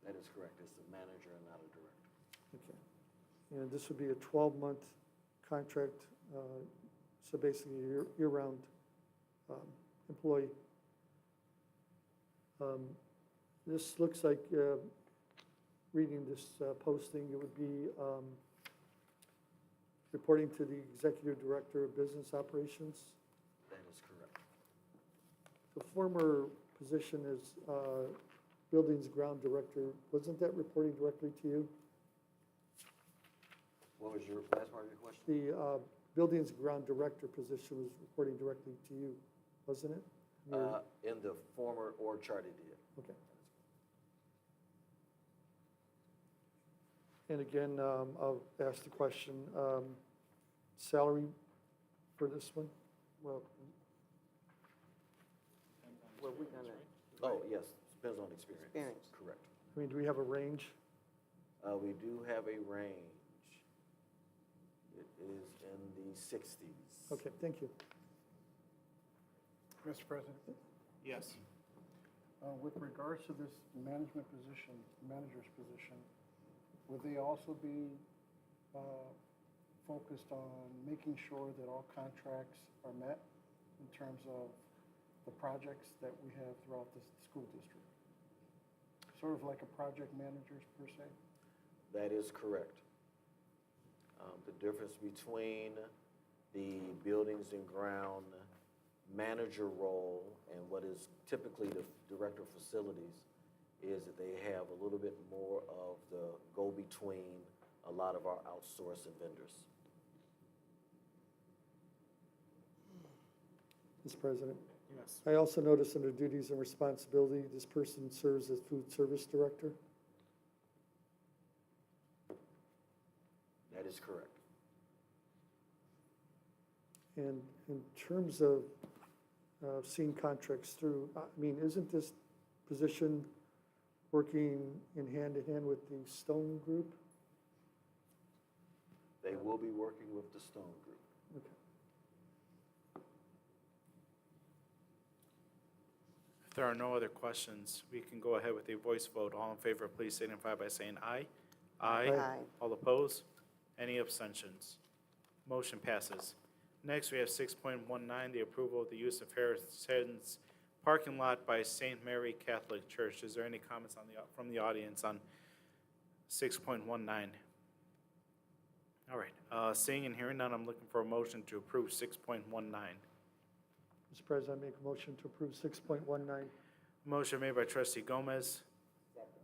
That is correct. It's a manager and not a director. Okay. And this would be a 12-month contract, so basically a year-round employee. This looks like, reading this posting, it would be reporting to the Executive Director of Business Operations. That is correct. The former position is Buildings Ground Director. Wasn't that reporting directly to you? What was your last part of your question? The Buildings Ground Director position was reporting directly to you, wasn't it? In the former org chart, it did. Okay. And again, I'll ask the question, salary for this one? Well, we're gonna, Oh, yes, depends on experience. Experience. Correct. I mean, do we have a range? We do have a range. It is in the 60s. Okay, thank you. Mr. President, Yes. with regards to this management position, manager's position, would they also be focused on making sure that all contracts are met in terms of the projects that we have throughout the school district? Sort of like a project managers per se? That is correct. The difference between the buildings and ground manager role and what is typically the director of facilities is that they have a little bit more of the go-between a lot of our outsourced vendors. Mr. President, Yes. I also noticed under duties and responsibility, this person serves as food service director. That is correct. And in terms of seeing contracts through, I mean, isn't this position working in hand with the Stone Group? They will be working with the Stone Group. Okay. If there are no other questions, we can go ahead with a voice vote. All in favor, please signify by saying aye. Aye. All opposed? Any abstentions? Motion passes. Next, we have 6.19, the approval of the use of Harrison's parking lot by St. Mary Catholic Church. Is there any comments from the audience on 6.19? All right, seeing and hearing none, I'm looking for a motion to approve 6.19. Mr. President, I make a motion to approve 6.19. Motion made by Trustee Gomez,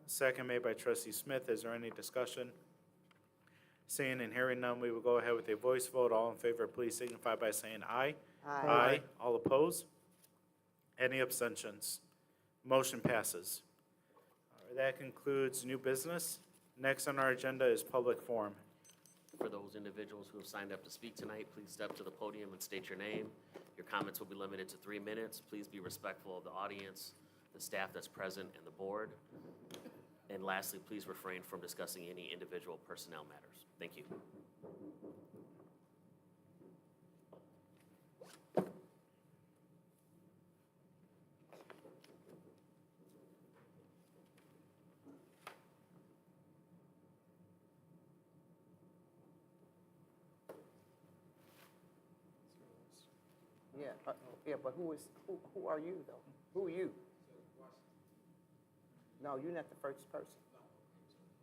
second made by Trustee Smith. Is there any discussion? Seeing and hearing none, we will go ahead with a voice vote. All in favor, please signify by saying aye. Aye. All opposed? Any abstentions? Motion passes. All right, that concludes new business. Next on our agenda is public forum. For those individuals who have signed up to speak tonight, please step to the podium and state your name. Your comments will be limited to 3 minutes. Please be respectful of the audience, the staff that's present, and the board. And lastly, please refrain from discussing any individual personnel matters. Thank you. Yeah, but who are you, though? Who are you? No, you're not the first person.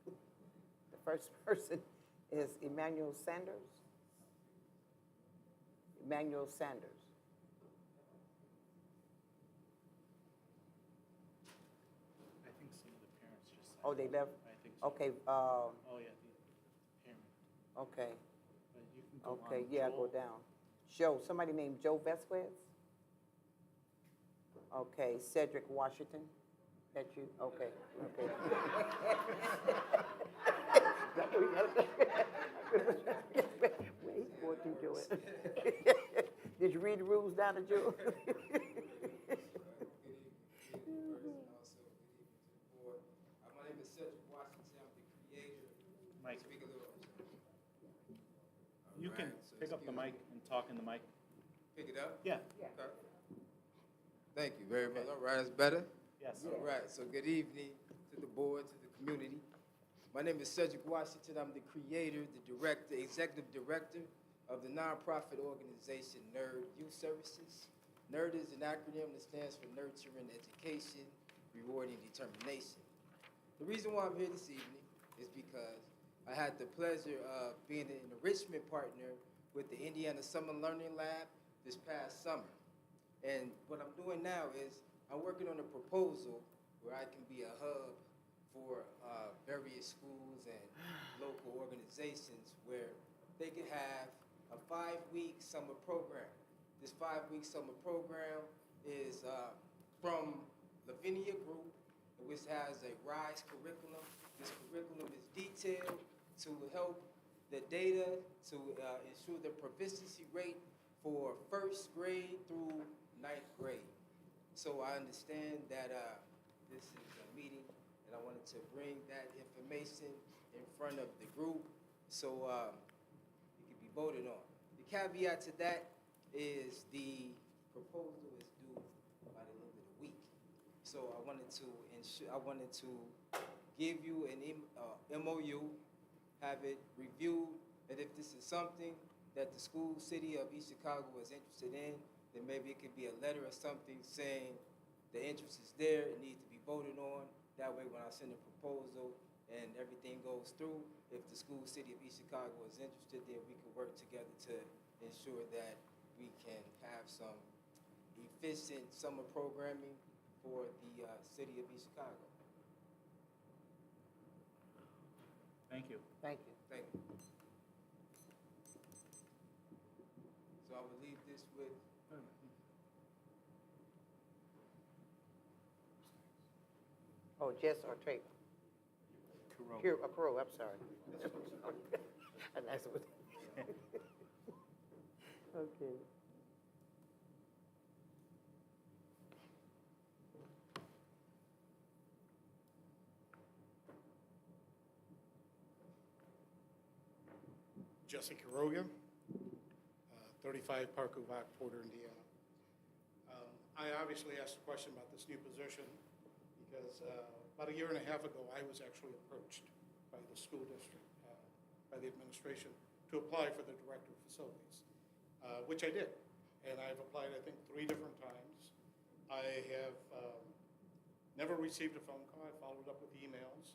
The first person is Emmanuel Sanders. Emmanuel Sanders. I think some of the parents just signed. Oh, they left? I think so. Okay, Oh, yeah, the parent. okay, But you can go okay, on. yeah, Joel. go down. Joe, somebody named Joe Vesquez? Okay, Cedric Washington, that you, okay, okay. Wait, what you doing? Did you read the rules down to Joe? My name is Cedric Washington. I'm the creator. Mike, Speak a little. you can Alright, so pick up the excuse mic and talk in the mic. Pick it up? Yeah. Okay. Thank you very much. All right, it's better? Yes. All right, so good evening to the board, to the community. My name is Cedric Washington. I'm the creator, the director, executive director of the nonprofit organization NERD Youth Services. NERD is an acronym that stands for Nurturing Education, Rewarding Determination. The reason why I'm here this evening is because I had the pleasure of being an enrichment partner with the Indiana Summer Learning Lab this past summer. And what I'm doing now is I'm working on a proposal where I can be a hub for various schools and local organizations where they could have a 5-week summer program. This 5-week summer program is from Lavinia Group, which has a RISE curriculum. This curriculum is detailed to help the data to ensure the proficiency rate for 1st grade through 9th grade. So I understand that this is a meeting, and I wanted to bring that information in front of the group so it can be voted on. The caveat to that is the proposal is due by the end of the week. So I wanted to give you an MOU, have it reviewed, and if this is something that the school city of East Chicago is interested in, then maybe it could be a letter or something saying the interest is there, it needs to be voted on. That way when I send a proposal and everything goes through, if the school city of East Chicago is interested, then we can work together to ensure that we can have some efficient summer programming for the city of East Chicago. Thank you. Thank you. Thank you. So I will leave this with Oh, Jess or Taylor? Crow, I'm sorry. And that's what. Okay. Jesse Caroga, 35 Parkovac, Porter, Indiana. I obviously asked a question about this new position because about a year and a half ago, I was actually approached by the school district, by the administration, to apply for the director of facilities, which I did. And I've applied, I think, 3 different times. I have never received a phone call. I followed up with emails,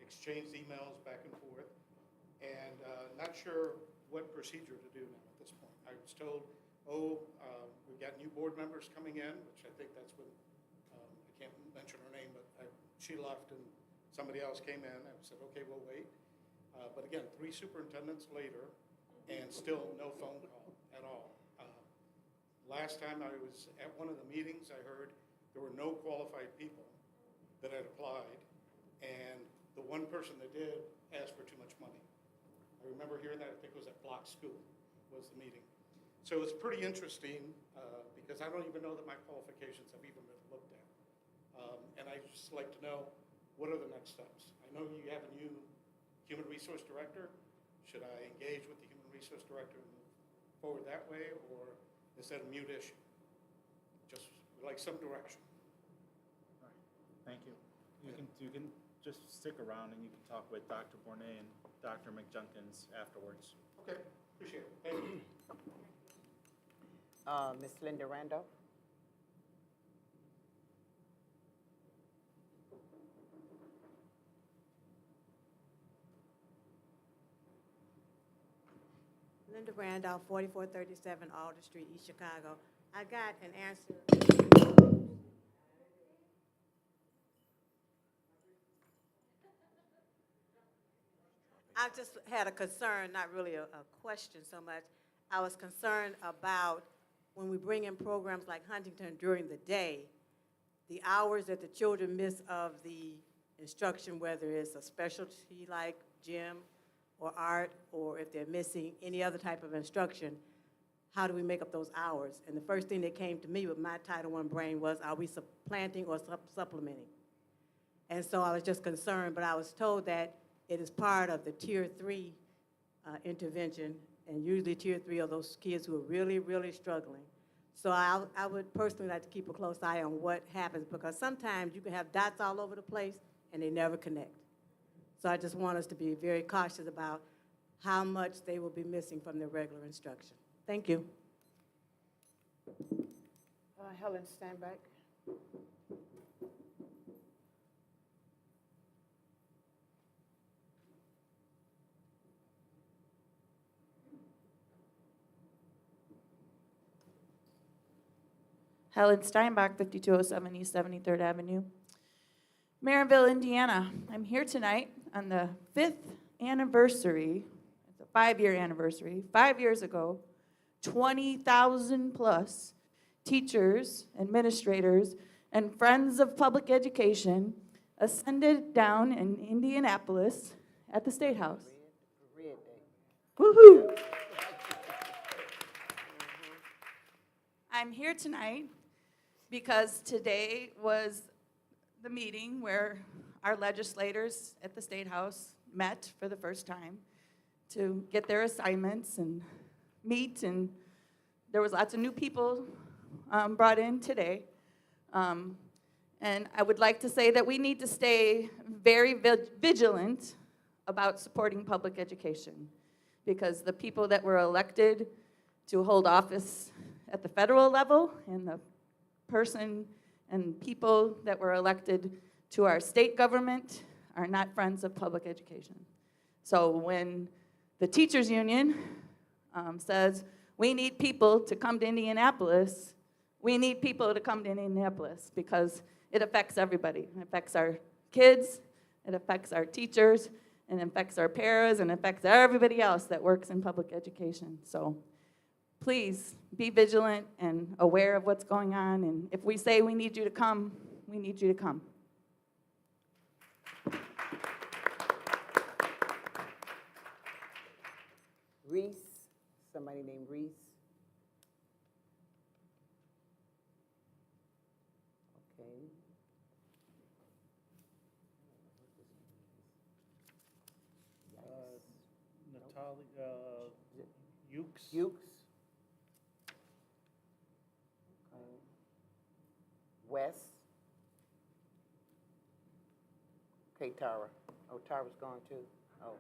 exchanged emails back and forth, and not sure what procedure to do now at this point. I was told, we've got new board members coming in, which I think that's when, I can't mention her name, but she left and somebody else came in. I said, okay, we'll wait. But again, 3 superintendents later, and still no phone call at all. Last time I was at one of the meetings, I heard there were no qualified people that had applied, and the one person that did asked for too much money. I remember hearing that, I think it was at Block School was the meeting. So it's pretty interesting because I don't even know that my qualifications have even been looked at. And I'd just like to know, what are the next steps? I know you have a new human resource director. Should I engage with the human resource director and move forward that way, or is that a mute issue? Just like some direction. All right, thank you. You can just stick around and you can talk with Dr. Bournet and Dr. McJunkins afterwards. Okay, appreciate it. Thank you. Ms. Linda Randolph? Linda Randolph, 4437 Alder Street, East Chicago. I got an answer. I just had a concern, not really a question so much. I was concerned about when we bring in programs like Huntington during the day, the hours that the children miss of the instruction, whether it's a specialty like gym or art, or if they're missing any other type of instruction, how do we make up those hours? And the first thing that came to me with my Title I brain was, are we supplanting or supplementing? And so I was just concerned, but I was told that it is part of the Tier 3 intervention, and usually Tier 3 are those kids who are really, really struggling. So I would personally like to keep a close eye on what happens, because sometimes you can have dots all over the place and they never connect. So I just want us to be very cautious about how much they will be missing from their regular instruction. Thank you. Helen, stand back. Helen Steinbach, 5207 East 73rd Avenue. Maryville, Indiana. I'm here tonight on the 5th anniversary. It's a 5-year anniversary. 5 years ago, 20,000 plus teachers, administrators, and friends of public education ascended down in Indianapolis at the State House. Red Day. Woohoo! I'm here tonight because today was the meeting where our legislators at the State House met for the first time to get their assignments and meet, and there was lots of new people brought in today. And I would like to say that we need to stay very vigilant about supporting public education, because the people that were elected to hold office at the federal level and the person and people that were elected to our state government are not friends of public education. So when the teachers union says we need people to come to Indianapolis, we need people to come to Indianapolis because it affects everybody. It affects our kids, it affects our teachers, and it affects our paras, and it affects everybody else that works in public education. So please be vigilant and aware of what's going on, and if we say we need you to come, we need you to come. Reese, somebody named Reese. Okay. Natalia Ukes. Ukes. Okay. Wes. Okay, Tara. Oh, Tara's gone too. Oh.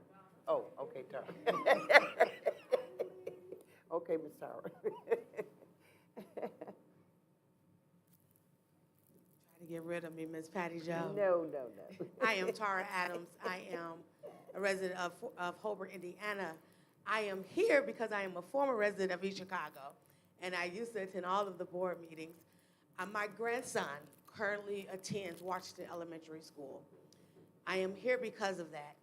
Oh, okay, Tara. Okay, Miss Tara. Try to get rid of me, Miss Patty Jo. No. I am Tara Adams. I am a resident of Hobart, Indiana. I am here because I am a former resident of East Chicago, and I used to attend all of the board meetings. My grandson currently attends Washington Elementary School. I am here because of that.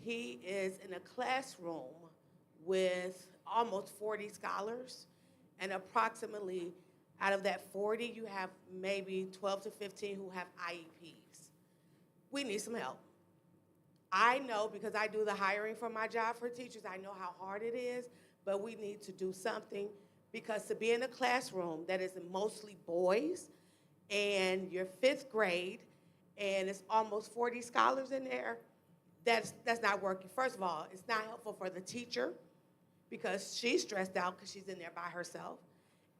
He is in a classroom with almost 40 scholars, and approximately out of that 40, you have maybe 12 to 15 who have IEPs. We need some help. I know, because I do the hiring for my job for teachers, I know how hard it is, but we need to do something, because to be in a classroom that is mostly boys, and you're 5th grade, and it's almost 40 scholars in there, that's not working. First of all, it's not helpful for the teacher, because she's stressed out because she's in there by herself.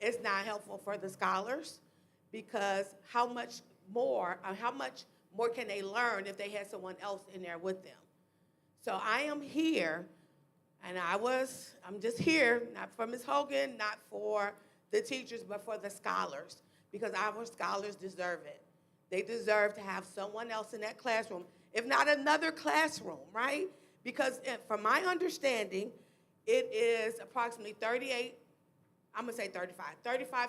It's not helpful for the scholars, because how much more can they learn if they had someone else in there with them? So I am here, and I'm just here, not for Ms. Hogan, not for the teachers, but for the scholars, because our scholars deserve it. They deserve to have someone else in that classroom, if not another classroom, right? Because from my understanding, it is approximately 35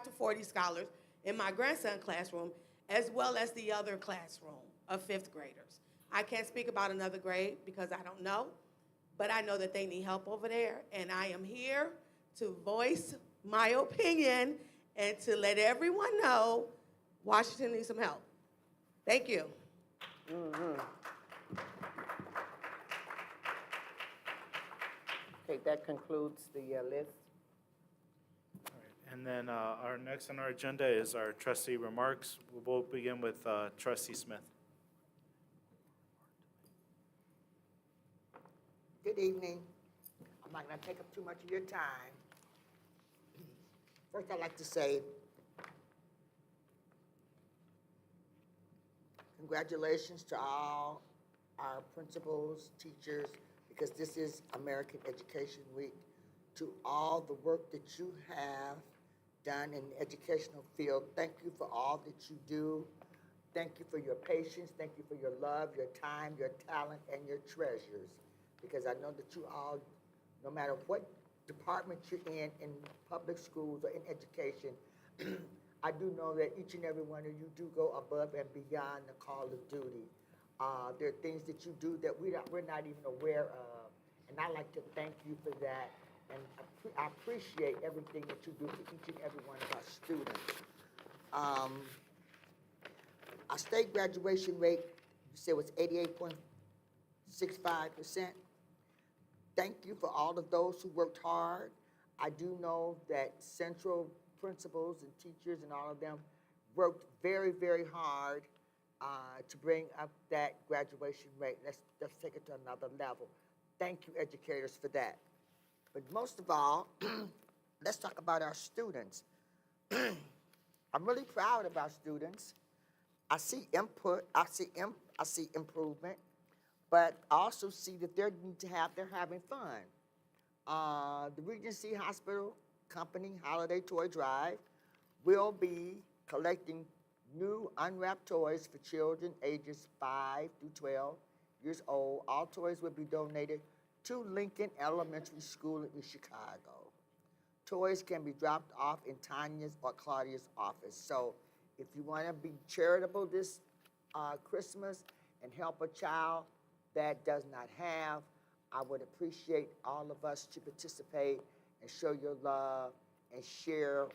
to 40 scholars in my grandson's classroom, as well as the other classroom of 5th graders. I can't speak about another grade because I don't know, but I know that they need help over there, and I am here to voice my opinion and to let everyone know Washington needs some help. Thank you. Okay, that concludes the list. And then our next on our agenda is our trustee remarks. We'll begin with Trustee Smith. Good evening. I'm not going to take up too much of your time. First, I'd like to say congratulations to all our principals, teachers, because this is American Education Week, to all the work that you have done in the educational field. Thank you for all that you do. Thank you for your patience. Thank you for your love, your time, your talent, and your treasures. Because I know that you all, no matter what department you're in public schools or in education, I do know that each and every one of you do go above and beyond the call of duty. There are things that you do that we're not even aware of. And I like to thank you for that. And I appreciate everything that you do for each and every one of our students. Our state graduation rate, you said, was 88.65%. Thank you for all of those who worked hard. I do know that central principals and teachers and all of them worked very, very hard to bring up that graduation rate. Let's take it to another level. Thank you, educators, for that. But most of all, let's talk about our students. I'm really proud of our students. I see input, I see improvement, but I also see that they're having fun. The Regency Hospital Company Holiday Toy Drive will be collecting new unwrapped toys for children ages 5 through 12 years old. All toys will be donated to Lincoln Elementary School in Chicago. Toys can be dropped off in Tanya's or Claudia's office. So if you want to be charitable this Christmas and help a child that does not have, I would appreciate all of us to participate and show your love and share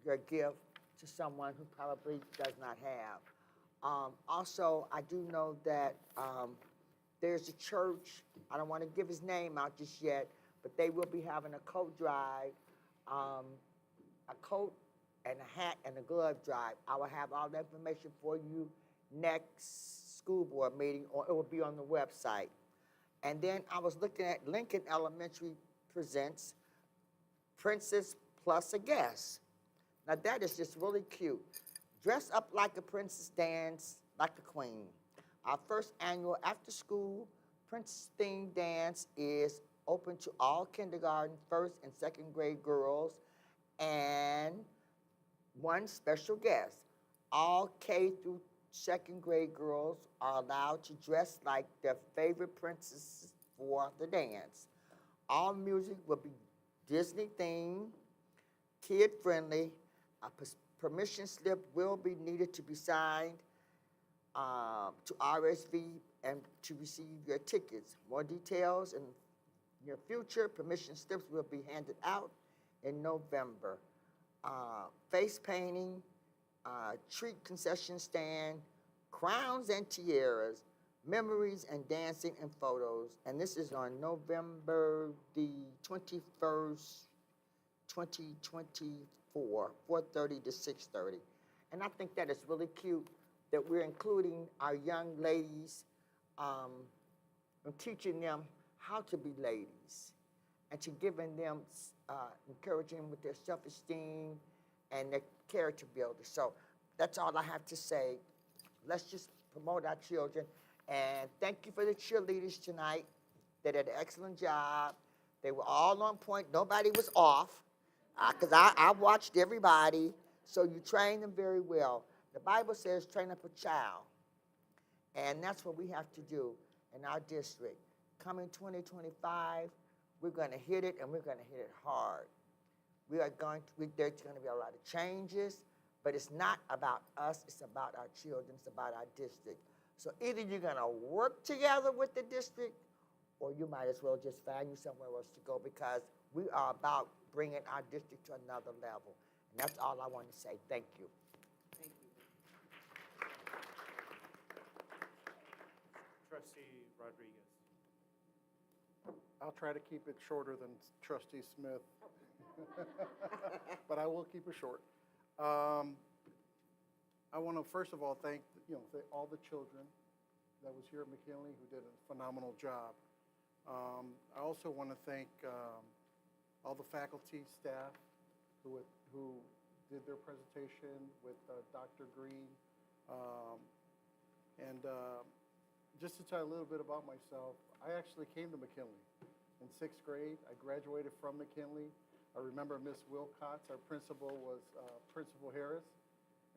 your gift to someone who probably does not have. Also, I do know that there's a church, I don't want to give his name out just yet, but they will be having a coat drive, a coat and a hat and a glove drive. I will have all the information for you next school board meeting, or it will be on the website. And then I was looking at Lincoln Elementary presents Princess Plus a Guest. Now that is just really cute. Dress up like a princess, dance like a queen. Our first annual after-school princess themed dance is open to all kindergarten, first and second grade girls, and one special guest. All K through second grade girls are allowed to dress like their favorite princesses for the dance. All music will be Disney themed, kid friendly. A permission slip will be needed to be signed to RSV and to receive your tickets. More details in your future. Permission slips will be handed out in November. Face painting, treat concession stand, crowns and tiaras, Memories and Dancing and Photos. And this is on November the 21st, 2024, 4:30 to 6:30. And I think that is really cute that we're including our young ladies and teaching them how to be ladies and to giving them, encouraging them with their self-esteem and their character building. So that's all I have to say. Let's just promote our children. And thank you for the cheerleaders tonight. They did an excellent job. They were all on point. Nobody was off, because I watched everybody. So you trained them very well. The Bible says train up a child. And that's what we have to do in our district. Coming 2025, we're going to hit it, and we're going to hit it hard. There's going to be a lot of changes, but it's not about us. It's about our children. It's about our district. So either you're going to work together with the district, or you might as well just find you somewhere else to go, because we are about bringing our district to another level. And that's all I want to say. Thank you. Thank you. Trustee Rodriguez. I'll try to keep it shorter than Trustee Smith, but I will keep it short. I want to first of all thank all the children that was here at McKinley who did a phenomenal job. I also want to thank all the faculty, staff who did their presentation with Dr. Green. Just to tell you a little bit about myself, I actually came to McKinley in 6th grade. I graduated from McKinley. I remember Miss Wilcox, our principal, was Principal Harris.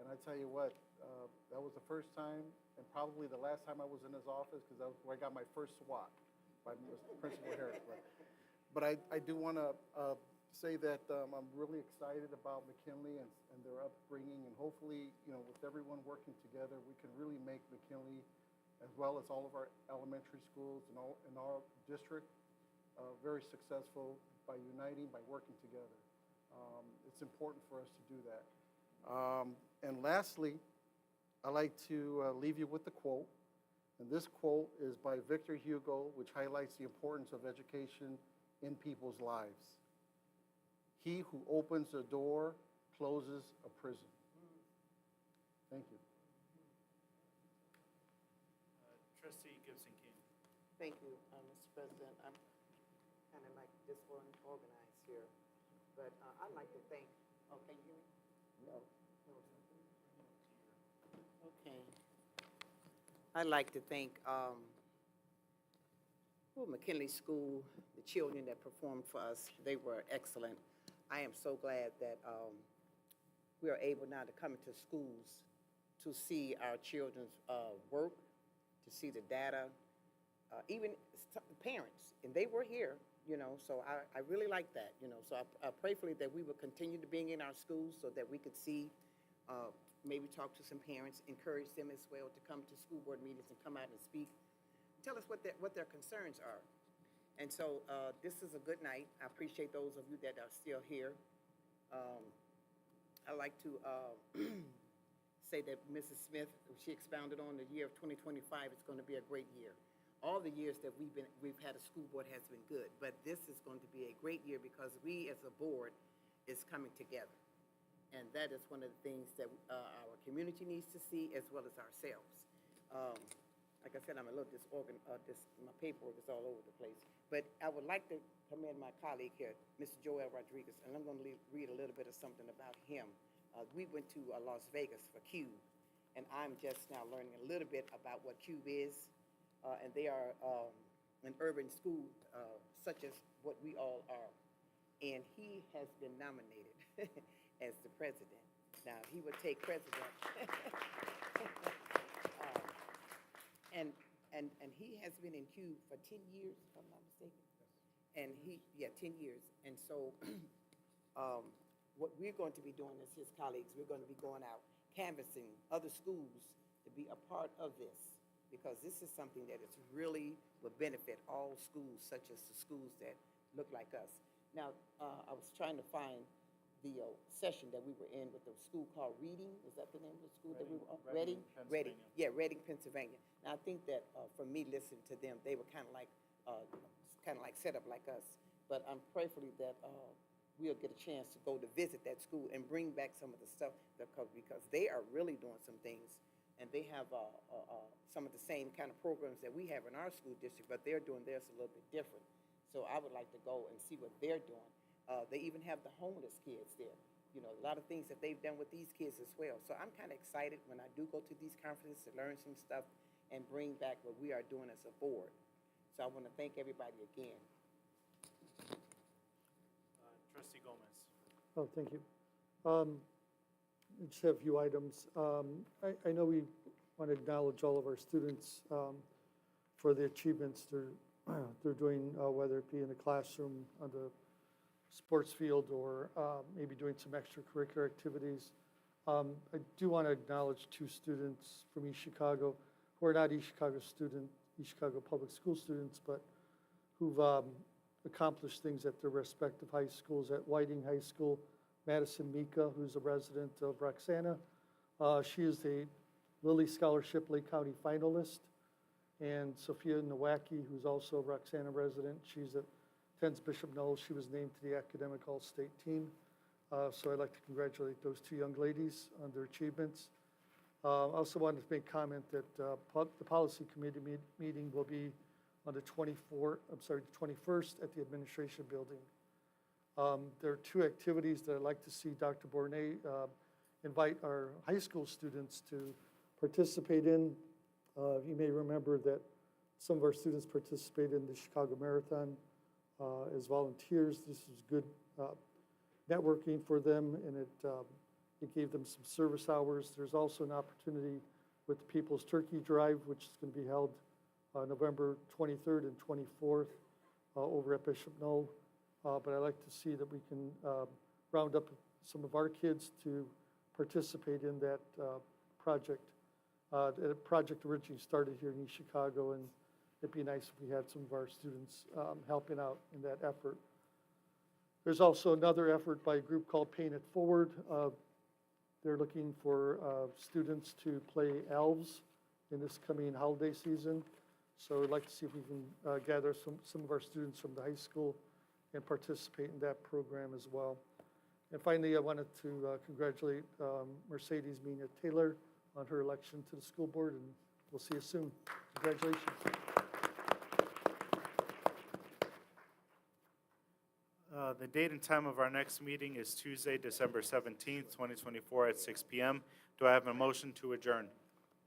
And I tell you what, that was the first time and probably the last time I was in his office, because that was where I got my first SWAT by Principal Harris. But I do want to say that I'm really excited about McKinley and their upbringing, and hopefully, with everyone working together, we can really make McKinley, as well as all of our elementary schools and in our district, very successful by uniting, by working together. It's important for us to do that. And lastly, I'd like to leave you with the quote. And this quote is by Victor Hugo, which highlights the importance of education in people's lives. He who opens a door closes a prison. Thank you. Trustee Gibson King. Thank you, Mr. President. I'm kind of like disorganized here, but I'd like to thank, oh, can you hear me? No. Okay. I'd like to thank McKinley School, the children that performed for us. They were excellent. I am so glad that we are able now to come into schools to see our children's work, to see the data, even parents, and they were here, so I really like that, so I prayfully that we will continue to being in our schools so that we could see, maybe talk to some parents, encourage them as well to come to school board meetings and come out and speak, tell us what their concerns are. And so this is a good night. I appreciate those of you that are still here. I'd like to say that Mrs. Smith, she expounded on the year of 2025. It's going to be a great year. All the years that we've had a school board has been good, but this is going to be a great year because we as a board is coming together. And that is one of the things that our community needs to see, as well as ourselves. Like I said, I'm a little disorganized, my paperwork is all over the place. But I would like to commend my colleague here, Mr. Joel Rodriguez, and I'm going to read a little bit of something about him. We went to Las Vegas for CUBE, and I'm just now learning a little bit about what CUBE is. And they are an urban school such as what we all are. And he has been nominated as the president. Now, he would take president. And he has been in CUBE for 10 years, if I'm not mistaken. And 10 years. And so what we're going to be doing as his colleagues, we're going to be going out canvassing other schools to be a part of this, because this is something that is really will benefit all schools, such as the schools that look like us. Now, I was trying to find session that we were in with the school called Reading. Was that the name of the school that we were on? Reading, Reading, Pennsylvania. yeah, Reading, Pennsylvania. And I think that for me, listening to them, they were kind of like set up like us. But I'm prayerfully that we'll get a chance to go to visit that school and bring back some of the stuff because they are really doing some things. And they have some of the same kind of programs that we have in our school district, but they're doing theirs a little bit different. So I would like to go and see what they're doing. They even have the homeless kids there. You know, a lot of things that they've done with these kids as well. So I'm kind of excited when I do go to these conferences to learn some stuff and bring back what we are doing as a board. So I want to thank everybody again. Trustee Gomez. Oh, thank you. I just have a few items. I know we want to acknowledge all of our students for the achievements they're doing, whether it be in the classroom, on the sports field, or maybe doing some extracurricular activities. I do want to acknowledge two students from East Chicago who are not East Chicago public school students, but who've accomplished things at their respective high schools. At Whiting High School, Madison Mika, who's a resident of Roxana. She is a Lilly Scholarship Lake County finalist. And Sophia Nowacki, who's also a Roxana resident, attends Bishop Knowles. She was named to the Academic All-State team. So I'd like to congratulate those two young ladies on their achievements. I also wanted to make comment that the policy committee meeting will be on the 21st at the administration building. There are two activities that I'd like to see Dr. Bournet invite our high school students to participate in. You may remember that some of our students participated in the Chicago Marathon as volunteers. This was good networking for them, and it gave them some service hours. There's also an opportunity with the People's Turkey Drive, which is going to be held November 23rd and 24th over at Bishop Knoll. But I'd like to see that we can round up some of our kids to participate in that project. The project originally started here in East Chicago, and it'd be nice if we had some of our students helping out in that effort. There's also another effort by a group called Paying It Forward. They're looking for students to play elves in this coming holiday season. So I'd like to see if we can gather some of our students from the high school and participate in that program as well. And finally, I wanted to congratulate Mercedes Mina Taylor on her election to the school board, and we'll see you soon. Congratulations. The date and time of our next meeting is Tuesday, December 17th, 2024 at 6 p.m. Do I have a motion to adjourn?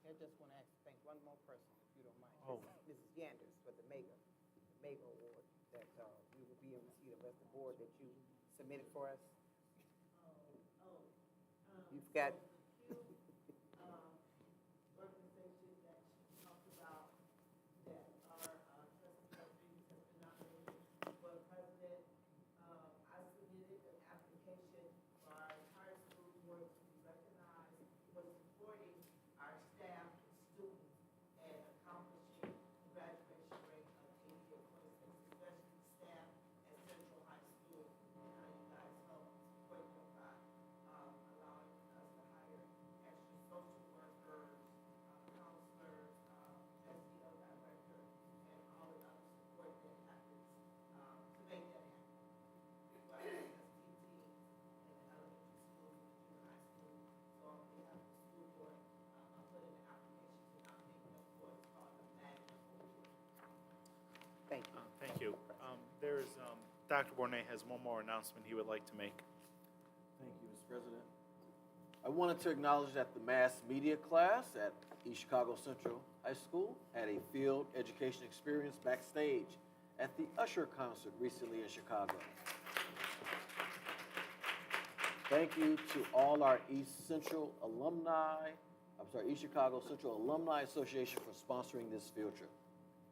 I just want to thank one more person, if you don't mind. Oh. Mrs. Yanders for the MEGA award that we will be in receipt of as the board that you submitted for us. You've got. Organization that she talked about that our trustee Rodriguez has been nominated for the president. I submitted an application for our entire school board to be recognized for supporting our staff and students and accomplishing the graduation rate of 80 and 26, especially the staff at Central High School, and how you guys help support them by allowing us to hire extra social workers, counselors, SEL director, and all the other support that happens to make that happen. But as STT in the elementary schools and the junior high school, so on behalf of the school board, I put in an application to nominate them for what's called the Magna Award. Thank you. Thank you. Dr. Bournet has one more announcement he would like to make. Thank you, Mr. President. I wanted to acknowledge that the mass media class at East Chicago Central High School had a field education experience backstage at the Usher concert recently in Chicago. Thank you to all our East Chicago Central Alumni Association for sponsoring this field trip.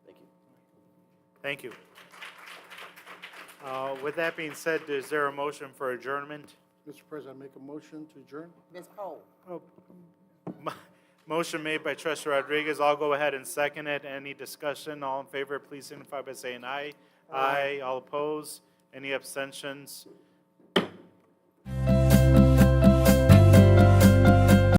Thank you. Thank you. With that being said, is there a motion for adjournment? Mr. President, I make a motion to adjourn. Ms. Cole. Motion made by Trustee Rodriguez. I'll go ahead and second it. Any discussion? All in favor, please signify by saying aye. Aye. All opposed? Any abstentions?